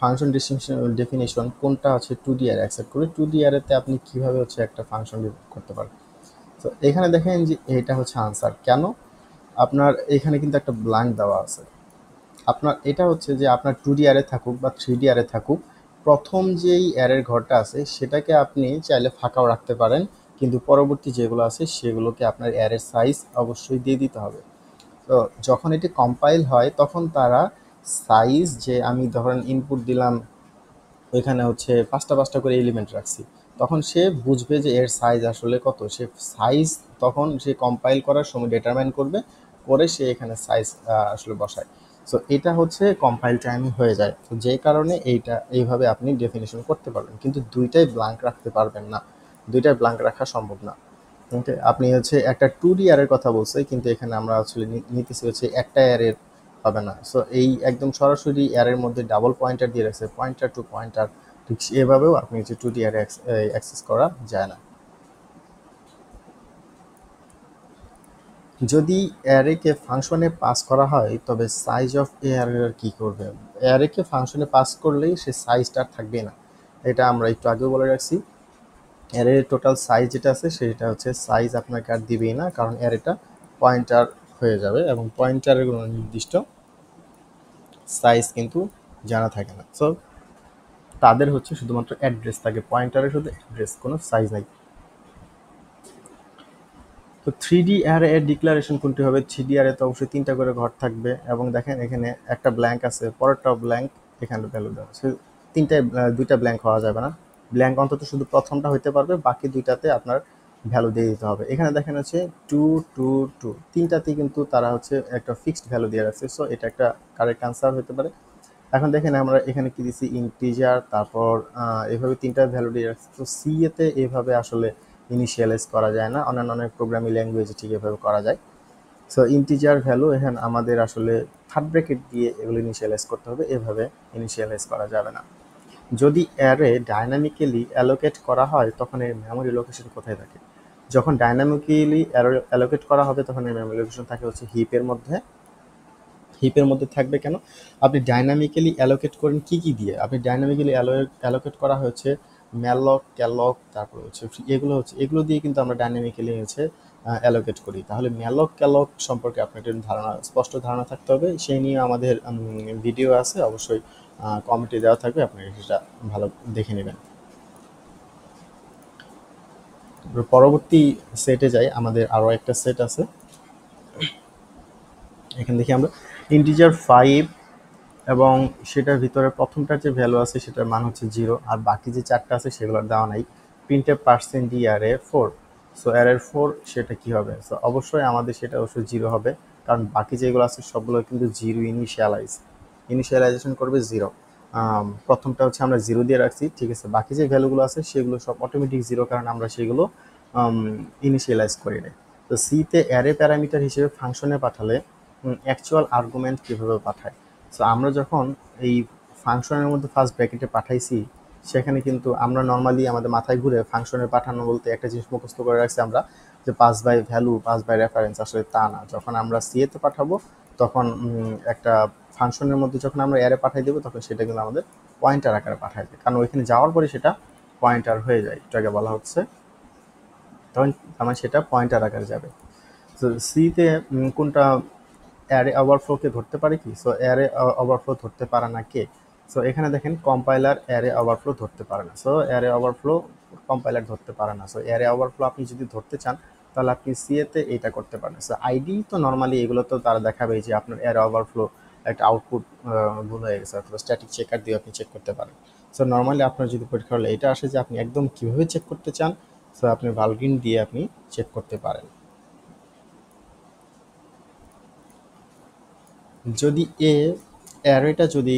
ফাংশন ডেফিনিশন কোনটা হচ্ছে 2D অ্যারে অ্যাকসেপ্ট করে? 2D অ্যারেতে আপনি কিভাবে হচ্ছে একটা ফাংশন করতে পারেন। তো এখানে দেখেন যে এটা হচ্ছে আনসার। কেন? আপনার এখানে কিন্তু একটা ব্ল্যাঙ্ক দেওয়া আছে। আপনার এটা হচ্ছে যে আপনার 2D অ্যারে থাকুক বা 3D অ্যারে থাকুক, প্রথম যেই অ্যারের ঘরটা আছে সেটাকে আপনি চাইলে ফাঁকাও রাখতে পারেন, কিন্তু পরবর্তী যেগুলো আছে সেগুলোকে আপনার অ্যারের সাইজ অবশ্যই দিয়ে দিতে হবে। তো যখন এটি কম্পাইল হয় তখন তারা সাইজ, যে আমি ধরেন ইনপুট দিলাম ওইখানে হচ্ছে 5টা করে এলিমেন্ট রাখছি, তখন সে বুঝবে যে এর সাইজ আসলে কত, সে সাইজ তখন সে কম্পাইল করার সময় ডিটারমাইন করবে, করে সে এখানে সাইজ আসলে বসায়। সো এটা হচ্ছে কম্পাইল টাইমে হয়ে যায়। তো যে কারণে এইভাবে আপনি ডেফিনিশন করতে পারবেন, কিন্তু দুইটাই ব্ল্যাঙ্ক রাখতে পারবেন না, দুইটাই ব্ল্যাঙ্ক রাখা সম্ভব না। ওকে, আপনি হচ্ছে একটা 2D অ্যারের কথা বলছে, কিন্তু এখানে আমরা আসলে নিতেছি হচ্ছে একটা অ্যারের হবে না। সো এই একদম সরাসরি অ্যারের মধ্যে ডাবল পয়েন্টার দিয়ে রাখছে, পয়েন্টার টু পয়েন্টার, ঠিক এভাবেও আপনি হচ্ছে 2D অ্যারে অ্যাক্সেস করা যায় না। যদি অ্যারেকে ফাংশনে পাস করা হয় তবে সাইজ অফ অ্যারে কি করবে? অ্যারেকে ফাংশনে পাস করলেই সে সাইজটা থাকবে না, এটা আমরা একটু আগেও বলে রাখছি। অ্যারের টোটাল সাইজ যেটা আছে সেটা হচ্ছে সাইজ আপনাকে আর দিবেই না, কারণ অ্যারেটা পয়েন্টার হয়ে যাবে, এবং পয়েন্টারের কোনো নির্দিষ্ট সাইজ কিন্তু জানা থাকে না। সো তাদের হচ্ছে শুধুমাত্র অ্যাড্রেস থাকে, পয়েন্টারের শুধু অ্যাড্রেস, কোনো সাইজ নাই। তো 3D অ্যারে এর ডিক্লারেশন কোনটি হবে? 3D অ্যারে তো অবশ্যই 3টা করে ঘর থাকবে, এবং দেখেন এখানে একটা ব্ল্যাঙ্ক আছে, পরেরটাও ব্ল্যাঙ্ক, এখানে ভ্যালু দেওয়া আছে। দুইটা ব্ল্যাঙ্ক হওয়া যাবে না, ব্ল্যাঙ্ক অন্তত শুধু প্রথমটা হইতে পারবে, বাকি দুইটাতে আপনার ভ্যালু দিয়ে দিতে হবে। এখানে দেখেন হচ্ছে 2 2 2, তিনটাতেই কিন্তু তারা হচ্ছে একটা ফিক্সড ভ্যালু দিয়ে রাখছে, সো এটা একটা কারেক্ট আনসার হতে পারে। এখন দেখেন আমরা এখানে কি দিছি, ইন্টিজার, তারপর এভাবে 3টা ভ্যালু দিয়ে রাখছি। তো সি এতে এভাবে আসলে ইনিশিয়ালাইজ করা যায় না, অন্যান্য অনেক প্রোগ্রামিং ল্যাঙ্গুয়েজে ঠিক এভাবে করা যায়। সো ইন্টিজার ভ্যালু এখানে আমাদের আসলে থার্ড ব্র্যাকেট দিয়ে এগুলো ইনিশিয়ালাইজ করতে হবে, এভাবে ইনিশিয়ালাইজ করা যাবে না। যদি অ্যারে ডাইনামিক্যালি অ্যালোকেট করা হয় তখন এর মেমোরি লোকেশন কোথায় থাকে? যখন ডাইনামিক্যালি অ্যালোকেট করা হবে তখন এর মেমোরি লোকেশন থাকে হচ্ছে হিপের মধ্যে থাকবে। কেন? আপনি ডাইনামিক্যালি অ্যালোকেট করেন কি দিয়ে? আপনি ডাইনামিক্যালি অ্যালোকেট করা হচ্ছে ম্যালক, ক্যালক, তারপর হচ্ছে এগুলো দিয়ে কিন্তু আমরা ডাইনামিক্যালি হচ্ছে অ্যালোকেট করি। তাহলে ম্যালক, ক্যালক সম্পর্কে আপনার একটা স্পষ্ট ধারণা থাকতে হবে। সেই নিয়ে আমাদের ভিডিও আছে, অবশ্যই কমেন্টে দেওয়া থাকবে, আপনারা সেটা ভালো দেখে নেবেন। পরবর্তী সেটে যাই, আমাদের আরও একটা সেট আছে। এখানে দেখি আমরা ইন্টিজার 5, এবং সেটার ভিতরে প্রথমটার যে ভ্যালু আছে সেটার মান হচ্ছে 0, আর বাকি যে 4টা আছে সেগুলোর দেওয়া নাই। প্রিন্টে percent D array 4, so array 4 সেটা কি হবে? সো অবশ্যই আমাদের সেটা অবশ্যই 0 হবে, কারণ বাকি যেগুলো আছে সবগুলো কিন্তু 0 ইনিশিয়ালাইজেশন করবে 0। প্রথমটা হচ্ছে আমরা 0 দিয়ে রাখছি, ঠিক আছে, বাকি যে ভ্যালুগুলো আছে সেগুলো সব অটোমেটিক 0, কারণ আমরা সেগুলো ইনিশিয়ালাইজ করি না। তো সিতে অ্যারে প্যারামিটার হিসেবে ফাংশনে পাঠালে অ্যাকচুয়াল আর্গুমেন্ট কীভাবে পাঠায়? সো আমরা যখন এই ফাংশনের মধ্যে ফার্স্ট ব্র্যাকেটে পাঠাইছি, সেখানে কিন্তু আমরা নর্মালি আমাদের মাথায় ঘুরে ফাংশনে পাঠানো বলতে একটা জিনিস মুখস্থ করে রাখছি আমরা, যে pass by value, pass by reference. আসলে তা না, যখন আমরা সিএতে পাঠাবো তখন একটা ফাংশনের মধ্যে যখন আমরা অ্যারে পাঠিয়ে দেবো তখন সেটা কিন্তু আমাদের পয়েন্টার আকারে পাঠায় দেয়, কারণ ওইখানে যাওয়ার পরে সেটা পয়েন্টার হয়ে যায়, একটু আগে বলা হচ্ছে, তখন আমার সেটা পয়েন্টার আকারে যাবে। তো সিতে কোনটা অ্যারে ওভারফ্লোকে ধরতে পারে কি? সো অ্যারে ওভারফ্লো ধরতে পারে না কে? সো এখানে দেখেন কম্পাইলার অ্যারে ওভারফ্লো ধরতে পারে না। সো অ্যারে ওভারফ্লো কম্পাইলার ধরতে পারে না। সো অ্যারে ওভারফ্লো আপনি যদি ধরতে চান তাহলে আপনি সিএতে এইটা করতে পারেন। সো আইডি তো নর্মালি এগুলো তো তারা দেখাবে যে আপনার অ্যারে ওভারফ্লো একটা আউটপুট ভুল হয়ে গেছে, অথবা স্ট্যাটিক চেকার দিয়ে আপনি চেক করতে পারেন। সো নর্মালি আপনার যদি পরীক্ষা হলে এটা আসে যে আপনি একদম কীভাবে চেক করতে চান, সো আপনি ভালভিন দিয়ে আপনি চেক করতে পারেন। যদি অ্যারেটা যদি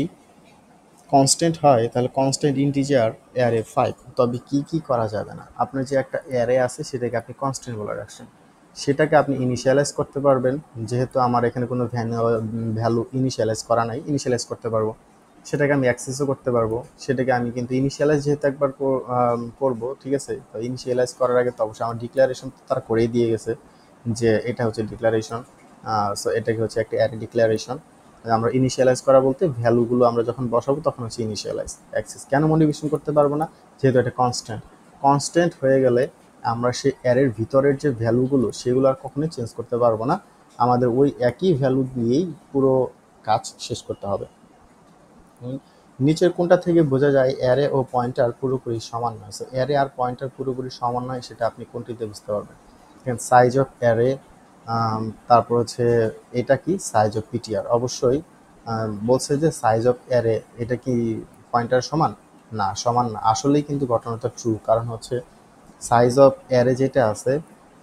কনস্ট্যান্ট হয় তাহলে কনস্ট্যান্ট ইন্টিজার অ্যারে 5, তবে কি কি করা যাবে না? আপনার যে একটা অ্যারে আছে সেটাকে আপনি কনস্ট্যান্ট বলে রাখছেন, সেটাকে আপনি ইনিশিয়ালাইজ করতে পারবেন। যেহেতু আমার এখানে কোনো ভ্যালু ইনিশিয়ালাইজ করা নাই, ইনিশিয়ালাইজ করতে পারবো, সেটাকে আমি অ্যাক্সেসও করতে পারবো। সেটাকে আমি কিন্তু ইনিশিয়ালাইজ যেহেতু একবার করবো, ঠিক আছে, তো ইনিশিয়ালাইজ করার আগে তো অবশ্যই আমার ডিক্লারেশন তো তারা করেই দিয়ে গেছে যে এটা হচ্ছে ডিক্লারেশন। সো এটাকে হচ্ছে একটা অ্যারে ডিক্লারেশন। আমরা ইনিশিয়ালাইজ করা বলতে ভ্যালুগুলো আমরা যখন বসাবো তখন হচ্ছে ইনিশিয়ালাইজ। অ্যাক্সেস কেন মডিফিকেশন করতে পারবো না? যেহেতু এটা কনস্ট্যান্ট, কনস্ট্যান্ট হয়ে গেলে আমরা সেই অ্যারের ভিতরের যে ভ্যালুগুলো সেগুলো আর কখনোই চেঞ্জ করতে পারবো না, আমাদের ওই একই ভ্যালু দিয়েই পুরো কাজ শেষ করতে হবে। নিচের কোনটা থেকে বোঝা যায় অ্যারে ও পয়েন্টার পুরোপুরি সমান নয়? সো অ্যারে আর পয়েন্টার পুরোপুরি সমান নয় সেটা আপনি কোনটিতে বুঝতে পারবেন? এখানে সাইজ অফ অ্যারে, তারপর হচ্ছে এটা কি সাইজ অফ পিটিআর। অবশ্যই বলছে যে সাইজ অফ অ্যারে এটা কি পয়েন্টার সমান? না, সমান না। আসলেই কিন্তু ঘটনাটা ট্রু, কারণ হচ্ছে সাইজ অফ অ্যারে যেটা আছে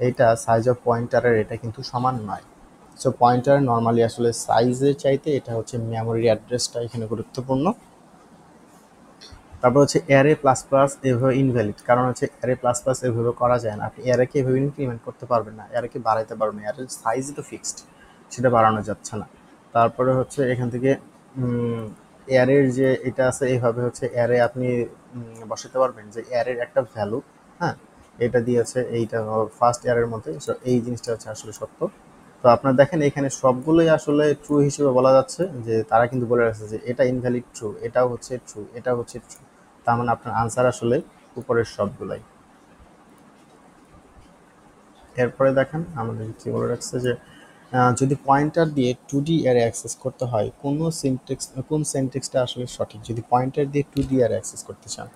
এটা সাইজ অফ পয়েন্টারের এটা কিন্তু সমান নয়। সো পয়েন্টার নর্মালি আসলে সাইজের চাইতে এটা হচ্ছে মেমোরি অ্যাড্রেসটা এখানে গুরুত্বপূর্ণ। তারপর হচ্ছে অ্যারে প্লাস প্লাস এভাবে ইনভ্যালিড, কারণ হচ্ছে অ্যারে প্লাস প্লাস এভাবে করা যায় না, আপনি অ্যারেকে এভাবে ইনক্রিমেন্ট করতে পারবেন না, অ্যারেকে বাড়াইতে পারবেন না, অ্যারের সাইজই তো ফিক্সড, সেটা বাড়ানো যাচ্ছে না। তারপরে হচ্ছে এখান থেকে অ্যারের যে এটা আছে এইভাবে হচ্ছে অ্যারে আপনি বসাতে পারবেন যে অ্যারের একটা ভ্যালু, হ্যাঁ, এটা দিয়েছে এইটা ফার্স্ট অ্যারের মধ্যে। সো এই জিনিসটা হচ্ছে আসলে সত্য। তো আপনার দেখেন এখানে সবগুলোই আসলে ট্রু হিসেবে বলা যাচ্ছে, যে তারা কিন্তু বলে রাখছে যে এটা ইনভ্যালিড ট্রু, এটাও হচ্ছে ট্রু, এটাও হচ্ছে ট্রু। তার মানে আপনার আনসার আসলে উপরের সবগুলাই। এরপরে দেখেন আমাদের কি বলে রাখছে যে যদি পয়েন্টার দিয়ে 2D অ্যারে অ্যাক্সেস করতে হয় কোন সিনট্যাক্সটা আসলে সঠিক? যদি পয়েন্টার দিয়ে 2D অ্যারে অ্যাক্সেস করতে চান,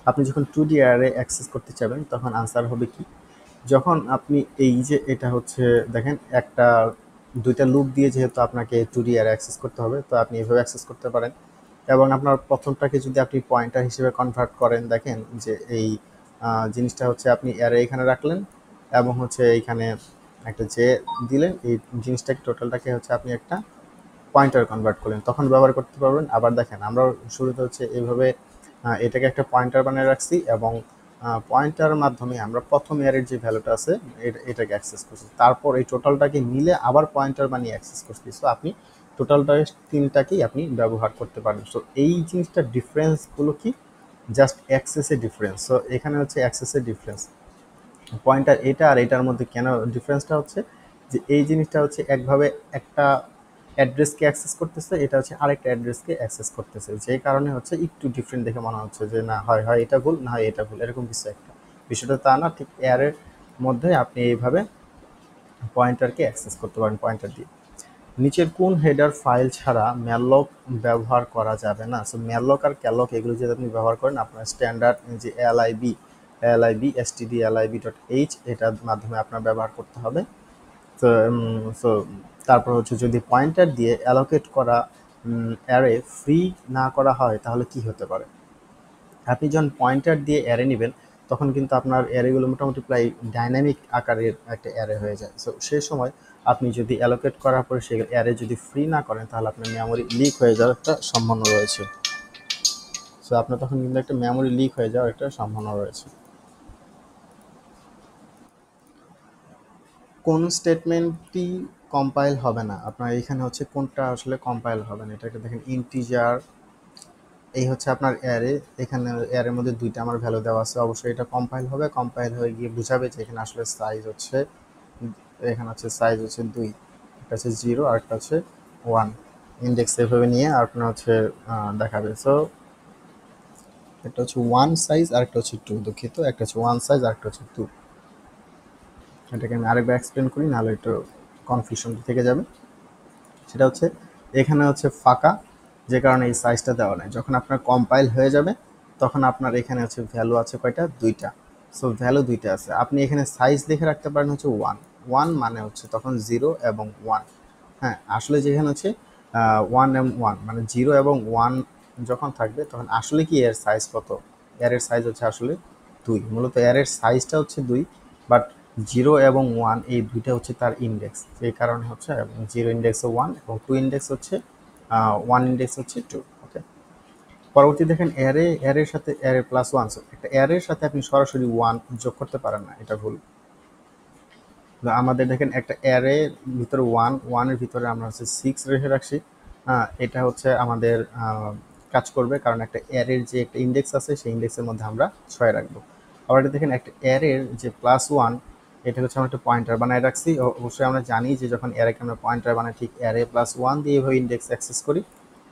আপনি যখন 2D অ্যারে অ্যাক্সেস করতে চাবেন তখন আনসার হবে কি? যখন আপনি এই যে এটা হচ্ছে দেখেন একটা দুইটা লুপ দিয়ে যেহেতু আপনাকে 2D অ্যারে অ্যাক্সেস করতে হবে, তো আপনি এভাবে অ্যাক্সেস করতে পারেন। এবং আপনার প্রথমটাকে যদি আপনি পয়েন্টার হিসেবে কনভার্ট করেন, দেখেন যে এই জিনিসটা হচ্ছে আপনি অ্যারে এখানে রাখলেন এবং হচ্ছে এইখানে একটা যে দিলেন, এই জিনিসটাকে টোটালটাকে হচ্ছে আপনি একটা পয়েন্টার কনভার্ট করলেন, তখন ব্যবহার করতে পারবেন। আবার দেখেন আমরা শুরুতে হচ্ছে এইভাবে এটাকে একটা পয়েন্টার বানিয়ে রাখছি এবং পয়েন্টার মাধ্যমে আমরা প্রথম ইয়ারের যে ভ্যালুটা আছে এটাকে অ্যাক্সেস করছি, তারপর এই টোটালটাকে মিলে আবার পয়েন্টার বানিয়ে অ্যাক্সেস করছি। সো আপনি টোটালটা তিনটাকেই আপনি ব্যবহার করতে পারেন। সো এই জিনিসটার ডিফারেন্সগুলো কি? জাস্ট অ্যাক্সেসের ডিফারেন্স। সো এখানে হচ্ছে অ্যাক্সেসের ডিফারেন্স, পয়েন্টার এটা আর এটার মধ্যে কেন ডিফারেন্সটা হচ্ছে যে এই জিনিসটা হচ্ছে একভাবে একটা অ্যাড্রেসকে অ্যাক্সেস করতেছে, এটা হচ্ছে আরেকটা অ্যাড্রেসকে অ্যাক্সেস করতেছে, যে কারণে হচ্ছে একটু ডিফারেন্ট দেখে মনে হচ্ছে যে না হয় হয় এটা ভুল, না হয় এটা ভুল, এরকম কিছু একটা। বিষয়টা তা না, ঠিক এয়ারের মধ্যে আপনি এইভাবে পয়েন্টারকে অ্যাক্সেস করতে পারেন পয়েন্টার দিয়ে। নিচের কোন হেডার ফাইল ছাড়া ম্যাললক ব্যবহার করা যাবে না? সো ম্যাললক আর ক্যালক এগুলো যদি আপনি ব্যবহার করেন, আপনার স্ট্যান্ডার্ড যে LIB STD LIB dot H এটার মাধ্যমে আপনার ব্যবহার করতে হবে। তো সো তারপর হচ্ছে যদি পয়েন্টার দিয়ে অ্যালোকেট করা অ্যারে ফ্রি না করা হয় তাহলে কি হতে পারে? আপনি যখন পয়েন্টার দিয়ে অ্যারে নেবেন তখন কিন্তু আপনার অ্যারেগুলো মোটামুটি প্রায় ডাইনামিক আকারের একটা অ্যারে হয়ে যায়। সো সেই সময় আপনি যদি অ্যালোকেট করার পরে সেই অ্যারে যদি ফ্রি না করেন তাহলে আপনার মেমোরি লিক হয়ে যাওয়ার একটা সম্ভাবনা রয়েছে। সো আপনার তখন কিন্তু একটা মেমোরি লিক হয়ে যাওয়ার একটা সম্ভাবনা রয়েছে। কোন স্টেটমেন্টটি কম্পাইল হবে না? আপনার এখানে হচ্ছে কোনটা আসলে কম্পাইল হবে না, এটাকে দেখেন ইন্টিজার এই হচ্ছে আপনার অ্যারে। এখানে অ্যারের মধ্যে দুইটা আমার ভ্যালু দেওয়া আছে, অবশ্যই এটা কম্পাইল হবে, কম্পাইল হয়ে গিয়ে বুঝাবে যে এখানে আসলে সাইজ হচ্ছে, এখানে হচ্ছে সাইজ হচ্ছে 2, একটা হচ্ছে 0 আর একটা হচ্ছে 1। ইন্ডেক্স এভাবে নিয়ে আপনার হচ্ছে দেখাবে। সো একটা হচ্ছে 1 সাইজ আর একটা হচ্ছে 2, দুঃখিত, একটা হচ্ছে 1 সাইজ আর একটা হচ্ছে 2। এটাকে আমি আরেকবার এক্সপ্লেন করি, নাহলে একটু কনফিউশন থেকে যাবে। সেটা হচ্ছে এখানে হচ্ছে ফাঁকা, যে কারণে এই সাইজটা দেওয়া নেই। যখন আপনার কম্পাইল হয়ে যাবে তখন আপনার এখানে হচ্ছে ভ্যালু আছে কয়টা, দুইটা। সো ভ্যালু দুইটা আছে, আপনি এখানে সাইজ লিখে রাখতে পারেন হচ্ছে 1। 1 মানে হচ্ছে তখন 0 এবং 1। হ্যাঁ, আসলে যেখানে হচ্ছে 1 এবং 1 মানে 0 এবং 1 যখন থাকবে তখন আসলে কি এর সাইজ কত, এর সাইজ হচ্ছে আসলে 2। মূলত এর সাইজটা হচ্ছে 2, বাট 0 এবং 1 এই দুইটা হচ্ছে তার ইন্ডেক্স, এই কারণে হচ্ছে 0 ইন্ডেক্স 1 এবং 2 ইন্ডেক্স হচ্ছে 1 ইন্ডেক্স হচ্ছে 2। ওকে, পরবর্তী দেখেন অ্যারের সাথে অ্যারে প্লাস 1। একটা অ্যারের সাথে আপনি সরাসরি 1 যোগ করতে পারেন না, এটা ভুল। আমাদের দেখেন একটা অ্যারে ভিতরে 1 এর ভিতরে আমরা হচ্ছে 6 রেখে রাখছি। এটা হচ্ছে আমাদের কাজ করবে, কারণ একটা অ্যারের যে একটা ইন্ডেক্স আছে সেই ইন্ডেক্সের মধ্যে আমরা 6 রাখবো। আবার এটা দেখেন একটা অ্যারের যে +1, এটা হচ্ছে আমরা একটা পয়েন্টার বানায় রাখছি। অবশ্যই আমরা জানি যে যখন অ্যারেকে আমরা পয়েন্টার বানাই ঠিক অ্যারে +1 দিয়ে এভাবে ইন্ডেক্স অ্যাক্সেস করি,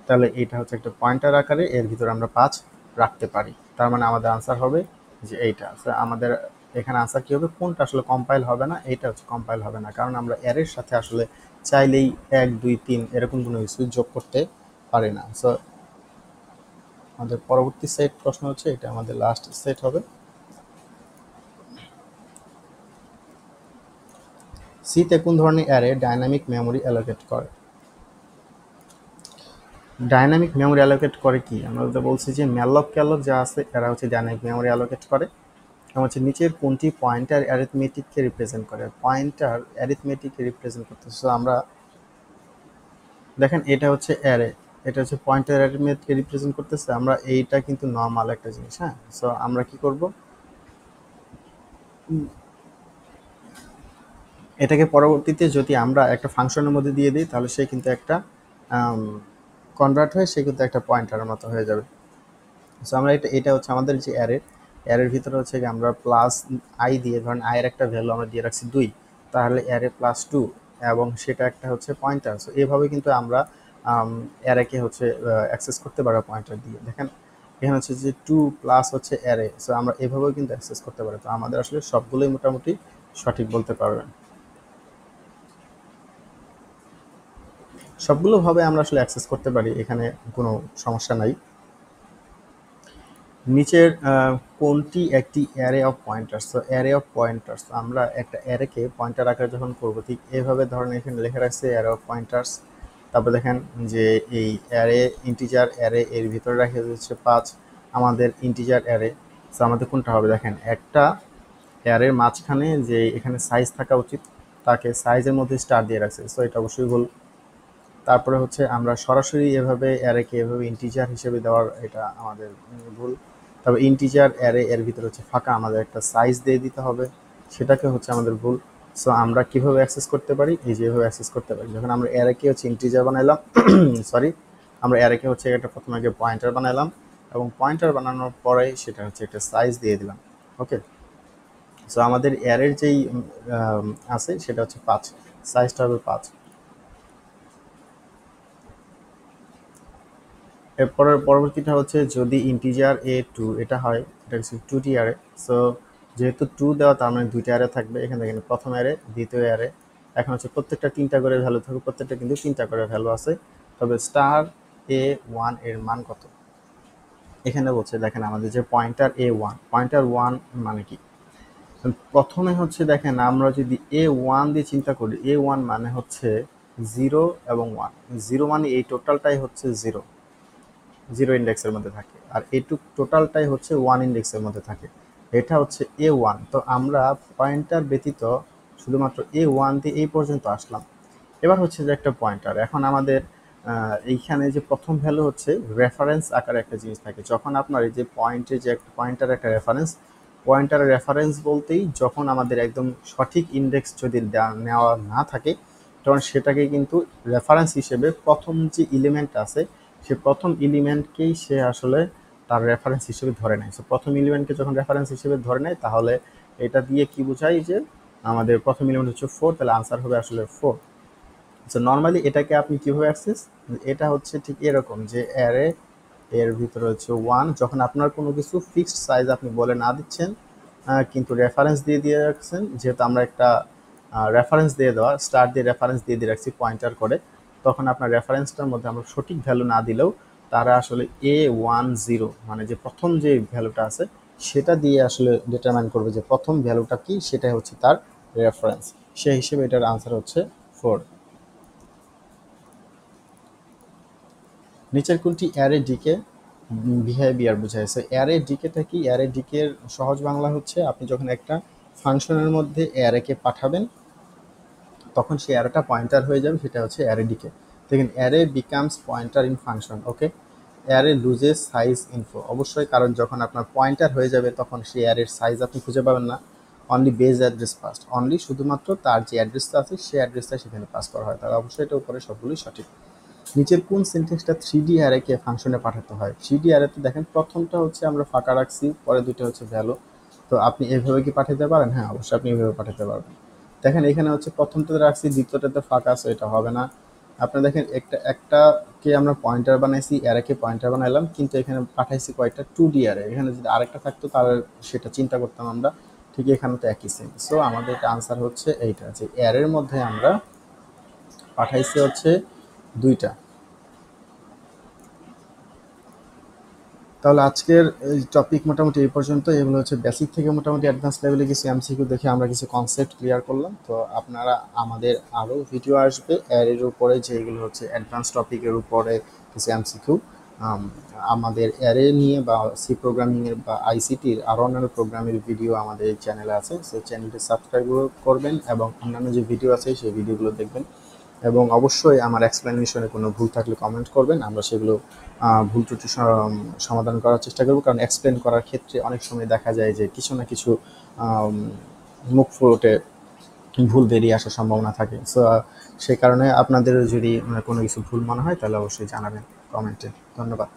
তাহলে এটা হচ্ছে একটা পয়েন্টার আকারে, এর ভিতরে আমরা 5 রাখতে পারি। তার মানে আমাদের আনসার হবে যে এইটা। আমাদের এখানে আনসার কি হবে, কোনটা আসলে কম্পাইল হবে না, এইটা হচ্ছে কম্পাইল হবে না, কারণ আমরা অ্যারের সাথে আসলে চাইলেই 1 2 3 এরকম কোনো কিছু যোগ করতে পারি না। সো আমাদের পরবর্তী সেট প্রশ্ন হচ্ছে, এটা আমাদের লাস্ট সেট হবে। সিতে কোন ধরনের অ্যারে ডাইনামিক মেমোরি অ্যালোকেট করে? ডাইনামিক মেমোরি অ্যালোকেট করে কি, আমরা তো বলছি যে ম্যালক ক্যালক যা আছে এরা হচ্ছে ডাইনামিক মেমোরি অ্যালোকেট করে। এবং হচ্ছে নিচের কোনটি পয়েন্টার অ্যারিথমেটিককে রিপ্রেজেন্ট করে? পয়েন্টার অ্যারিথমেটিককে রিপ্রেজেন্ট করতেছে। সো আমরা দেখেন এটা হচ্ছে অ্যারে, এটা হচ্ছে পয়েন্টার অ্যারিথমেটিককে রিপ্রেজেন্ট করতেছে। আমরা এইটা কিন্তু নর্মাল একটা জিনিস। হ্যাঁ, সো আমরা কি করব, এটাকে পরবর্তীতে যদি আমরা একটা ফাংশনের মধ্যে দিয়ে দিই তাহলে সে কিন্তু একটা কনভার্ট হয়ে সে কিন্তু একটা পয়েন্টারের মতো হয়ে যাবে। সো আমরা এটা হচ্ছে আমাদের যে অ্যারের ভিতরে হচ্ছে কি আমরা প্লাস আই দিয়ে, ধরেন আই এর একটা ভ্যালু আমরা দিয়ে রাখছি 2, তাহলে অ্যারে +2 এবং সেটা একটা হচ্ছে পয়েন্টার। সো এইভাবে কিন্তু আমরা অ্যারেকে হচ্ছে অ্যাক্সেস করতে পারবো পয়েন্টার দিয়ে। দেখেন এখানে হচ্ছে যে 2 প্লাস হচ্ছে অ্যারে, সো আমরা এভাবেও কিন্তু অ্যাক্সেস করতে পারি। তো আমাদের আসলে সবগুলোই মোটামুটি সঠিক বলতে পারবেন, সবগুলো ভাবে আমরা আসলে অ্যাক্সেস করতে পারি, এখানে কোনো সমস্যা নাই। নিচের কোনটি একটি অ্যারে অফ পয়েন্টার্স? তো অ্যারে অফ পয়েন্টার্স, আমরা একটা অ্যারেকে পয়েন্টার আকারে যখন করবো ঠিক এভাবে ধরেন এখানে লেখা রাখছে অ্যারে অফ পয়েন্টার্স। তারপর দেখেন যে এই অ্যারে ইন্টিজার অ্যারে, এর ভিতরে রাখা হচ্ছে 5 আমাদের ইন্টিজার অ্যারে। সো আমাদের কোনটা হবে, দেখেন একটা অ্যারের মাঝখানে যে এখানে সাইজ থাকা উচিত, তাকে সাইজের মধ্যে স্টার দিয়ে রাখছে। সো এটা অবশ্যই ভুল। তারপরে হচ্ছে আমরা সরাসরি এভাবে অ্যারেকে এভাবে ইন্টিজার হিসেবে দেওয়ার, এটা আমাদের ভুল। তবে ইন্টিজার অ্যারে এর ভিতরে হচ্ছে ফাঁকা, আমাদের একটা সাইজ দিয়ে দিতে হবে, সেটাকে হচ্ছে আমাদের ভুল। সো আমরা কিভাবে অ্যাক্সেস করতে পারি, এই যেভাবে অ্যাক্সেস করতে পারি, যখন আমরা অ্যারেকে হচ্ছে ইন্টিজার বানাইলাম সরি, আমরা অ্যারেকে হচ্ছে একটা প্রথমে আগে পয়েন্টার বানাইলাম এবং পয়েন্টার বানানোর পরে সেটা হচ্ছে একটা সাইজ দিয়ে দিলাম। ওকে, সো আমাদের অ্যারের যেই আছে সেটা হচ্ছে 5, সাইজটা হবে 5। এরপরের পরবর্তীটা হচ্ছে যদি ইন্টিজার a2 এটা হয়, এটা হচ্ছে 2টি অ্যারে। সো যেহেতু 2 দেওয়া, তার মানে 2টা অ্যারে থাকবে। এখানে দেখেন প্রথম অ্যারে, দ্বিতীয় অ্যারে, এখন হচ্ছে প্রত্যেকটা 3টা করে ভ্যালু থাকবে, প্রত্যেকটা কিন্তু 3টা করে ভ্যালু আছে। তবে স্টার a1 এর মান কত? এখানে বলছে দেখেন আমাদের যে পয়েন্টার a1, পয়েন্টার 1 মানে কি, প্রথমে হচ্ছে দেখেন আমরা যদি a1 দিয়ে চিন্তা করি, a1 মানে হচ্ছে 0 এবং 1। 0 মানে এই টোটালটাই হচ্ছে 0, 0 ইন্ডেক্সের মধ্যে থাকে, আর এটুক টোটালটাই হচ্ছে 1 ইন্ডেক্সের মধ্যে থাকে। এটা হচ্ছে a1। তো আমরা পয়েন্টার ব্যতীত শুধুমাত্র a1 দিয়ে এই পর্যন্ত আসলাম। এবার হচ্ছে যে একটা পয়েন্টার, এখন আমাদের এইখানে যে প্রথম ভ্যালু হচ্ছে রেফারেন্স আকারে একটা জিনিস থাকে। যখন আপনার এই যে পয়েন্টের যে একটা পয়েন্টার একটা রেফারেন্স, পয়েন্টারের রেফারেন্স বলতেই যখন আমাদের একদম সঠিক ইন্ডেক্স যদি নেওয়া না থাকে, তখন সেটাকে কিন্তু রেফারেন্স হিসেবে প্রথম যে এলিমেন্ট আছে সে প্রথম এলিমেন্টকেই সে আসলে তার রেফারেন্স হিসেবে ধরে নেয়। সো প্রথম এলিমেন্টকে যখন রেফারেন্স হিসেবে ধরে নেয় তাহলে এটা দিয়ে কি বোঝায় যে আমাদের প্রথম এলিমেন্ট হচ্ছে 4, তাহলে আনসার হবে আসলে 4। সো নর্মালি এটাকে আপনি কিভাবে অ্যাক্সেস, এটা হচ্ছে ঠিক এরকম যে অ্যারে এর ভিতরে হচ্ছে 1, যখন আপনার কোনো কিছু ফিক্সড সাইজ আপনি বলে না দিচ্ছেন কিন্তু রেফারেন্স দিয়ে রাখছেন, যেহেতু আমরা একটা রেফারেন্স দিয়ে দেওয়া স্টার দিয়ে রেফারেন্স দিয়ে রাখছি পয়েন্টার করে, তখন আপনার রেফারেন্সটার মধ্যে আমরা সঠিক ভ্যালু না দিলেও তারা আসলে A10 মানে যে প্রথম যে ভ্যালুটা আছে সেটা দিয়ে আসলে ডিটারমাইন করবে যে প্রথম ভ্যালুটা কি, সেটাই হচ্ছে তার রেফারেন্স। সেই হিসেবে এটার আনসার হচ্ছে 4। নিচের কোনটি অ্যারে ডিকে বিহেভিয়ার বোঝায়? সো অ্যারে ডিকেটা কি? অ্যারে ডিকের সহজ বাংলা হচ্ছে আপনি যখন একটা ফাংশনের মধ্যে অ্যারেকে পাঠাবেন তখন সেই অ্যারেটা পয়েন্টার হয়ে যাবে, সেটা হচ্ছে অ্যারে ডিকে। দেখেন array becomes pointer in function, okay. Array loses size info, অবশ্যই, কারণ যখন আপনার পয়েন্টার হয়ে যাবে তখন সেই অ্যারের সাইজ আপনি খুঁজে পাবেন না। Only base address pass, only শুধুমাত্র তার যে অ্যাড্রেসটা আছে সেই অ্যাড্রেসটা সেখানে পাস করা হয়, তাহলে অবশ্যই এটা উপরে সবগুলোই সঠিক। নিচের কোন সিনট্যাক্সটা 3D অ্যারেকে ফাংশনে পাঠাতে হয়? 3D অ্যারেতে দেখেন প্রথমটা হচ্ছে আমরা ফাঁকা রাখছি, পরে দুটো হচ্ছে ভ্যালু। তো আপনি এভাবে কি পাঠাতে পারেন? হ্যাঁ, অবশ্যই আপনি এভাবে পাঠাতে পারবেন। দেখেন এখানে হচ্ছে প্রথমটাতে রাখছি, দ্বিতীয়টাতে ফাঁকা আছে, এটা হবে না। আপনি দেখেন একটাকে আমরা পয়েন্টার বানাইছি, অ্যারেকে পয়েন্টার বানাইলাম, কিন্তু এখানে পাঠাইছি কয়েকটা 2D অ্যারে। এখানে যদি আরেকটা থাকতো তাহলে সেটা চিন্তা করতাম আমরা। ঠিক এখানে তো একই সেম। সো আমাদের এটা আনসার হচ্ছে এইটা, যে অ্যারের মধ্যে আমরা পাঠাইছি হচ্ছে 2টা। তাহলে আজকের এই টপিক মোটামুটি এই পর্যন্ত। এগুলো হচ্ছে বেসিক থেকে মোটামুটি অ্যাডভান্স লেভেলে কিছু এমসিকিউ দেখে আমরা কিছু কনসেপ্ট ক্লিয়ার করলাম। তো আপনারা, আমাদের আরও ভিডিও আসবে এর উপরে, যেগুলো হচ্ছে অ্যাডভান্স টপিকের উপরে কিছু এমসিকিউ। আমাদের অ্যারে নিয়ে বা সি প্রোগ্রামিংয়ের বা আইসিটির আরও অন্যান্য প্রোগ্রামের ভিডিও আমাদের এই চ্যানেলে আছে, সেই চ্যানেলটি সাবস্ক্রাইব করবেন এবং অন্যান্য যে ভিডিও আছে সেই ভিডিওগুলো দেখবেন। এবং অবশ্যই আমার এক্সপ্লেনেশনে কোনো ভুল থাকলে কমেন্ট করবেন, আমরা সেগুলো ভুল ত্রুটি সমাধান করার চেষ্টা করব। কারণ এক্সপ্লেন করার ক্ষেত্রে অনেক সময় দেখা যায় যে কিছু না কিছু মুখ ফুটে ভুল বেরিয়ে আসার সম্ভাবনা থাকে। সো সেই কারণে আপনাদের যদি কোনো কিছু ভুল মনে হয় তাহলে অবশ্যই জানাবেন কমেন্টে। ধন্যবাদ।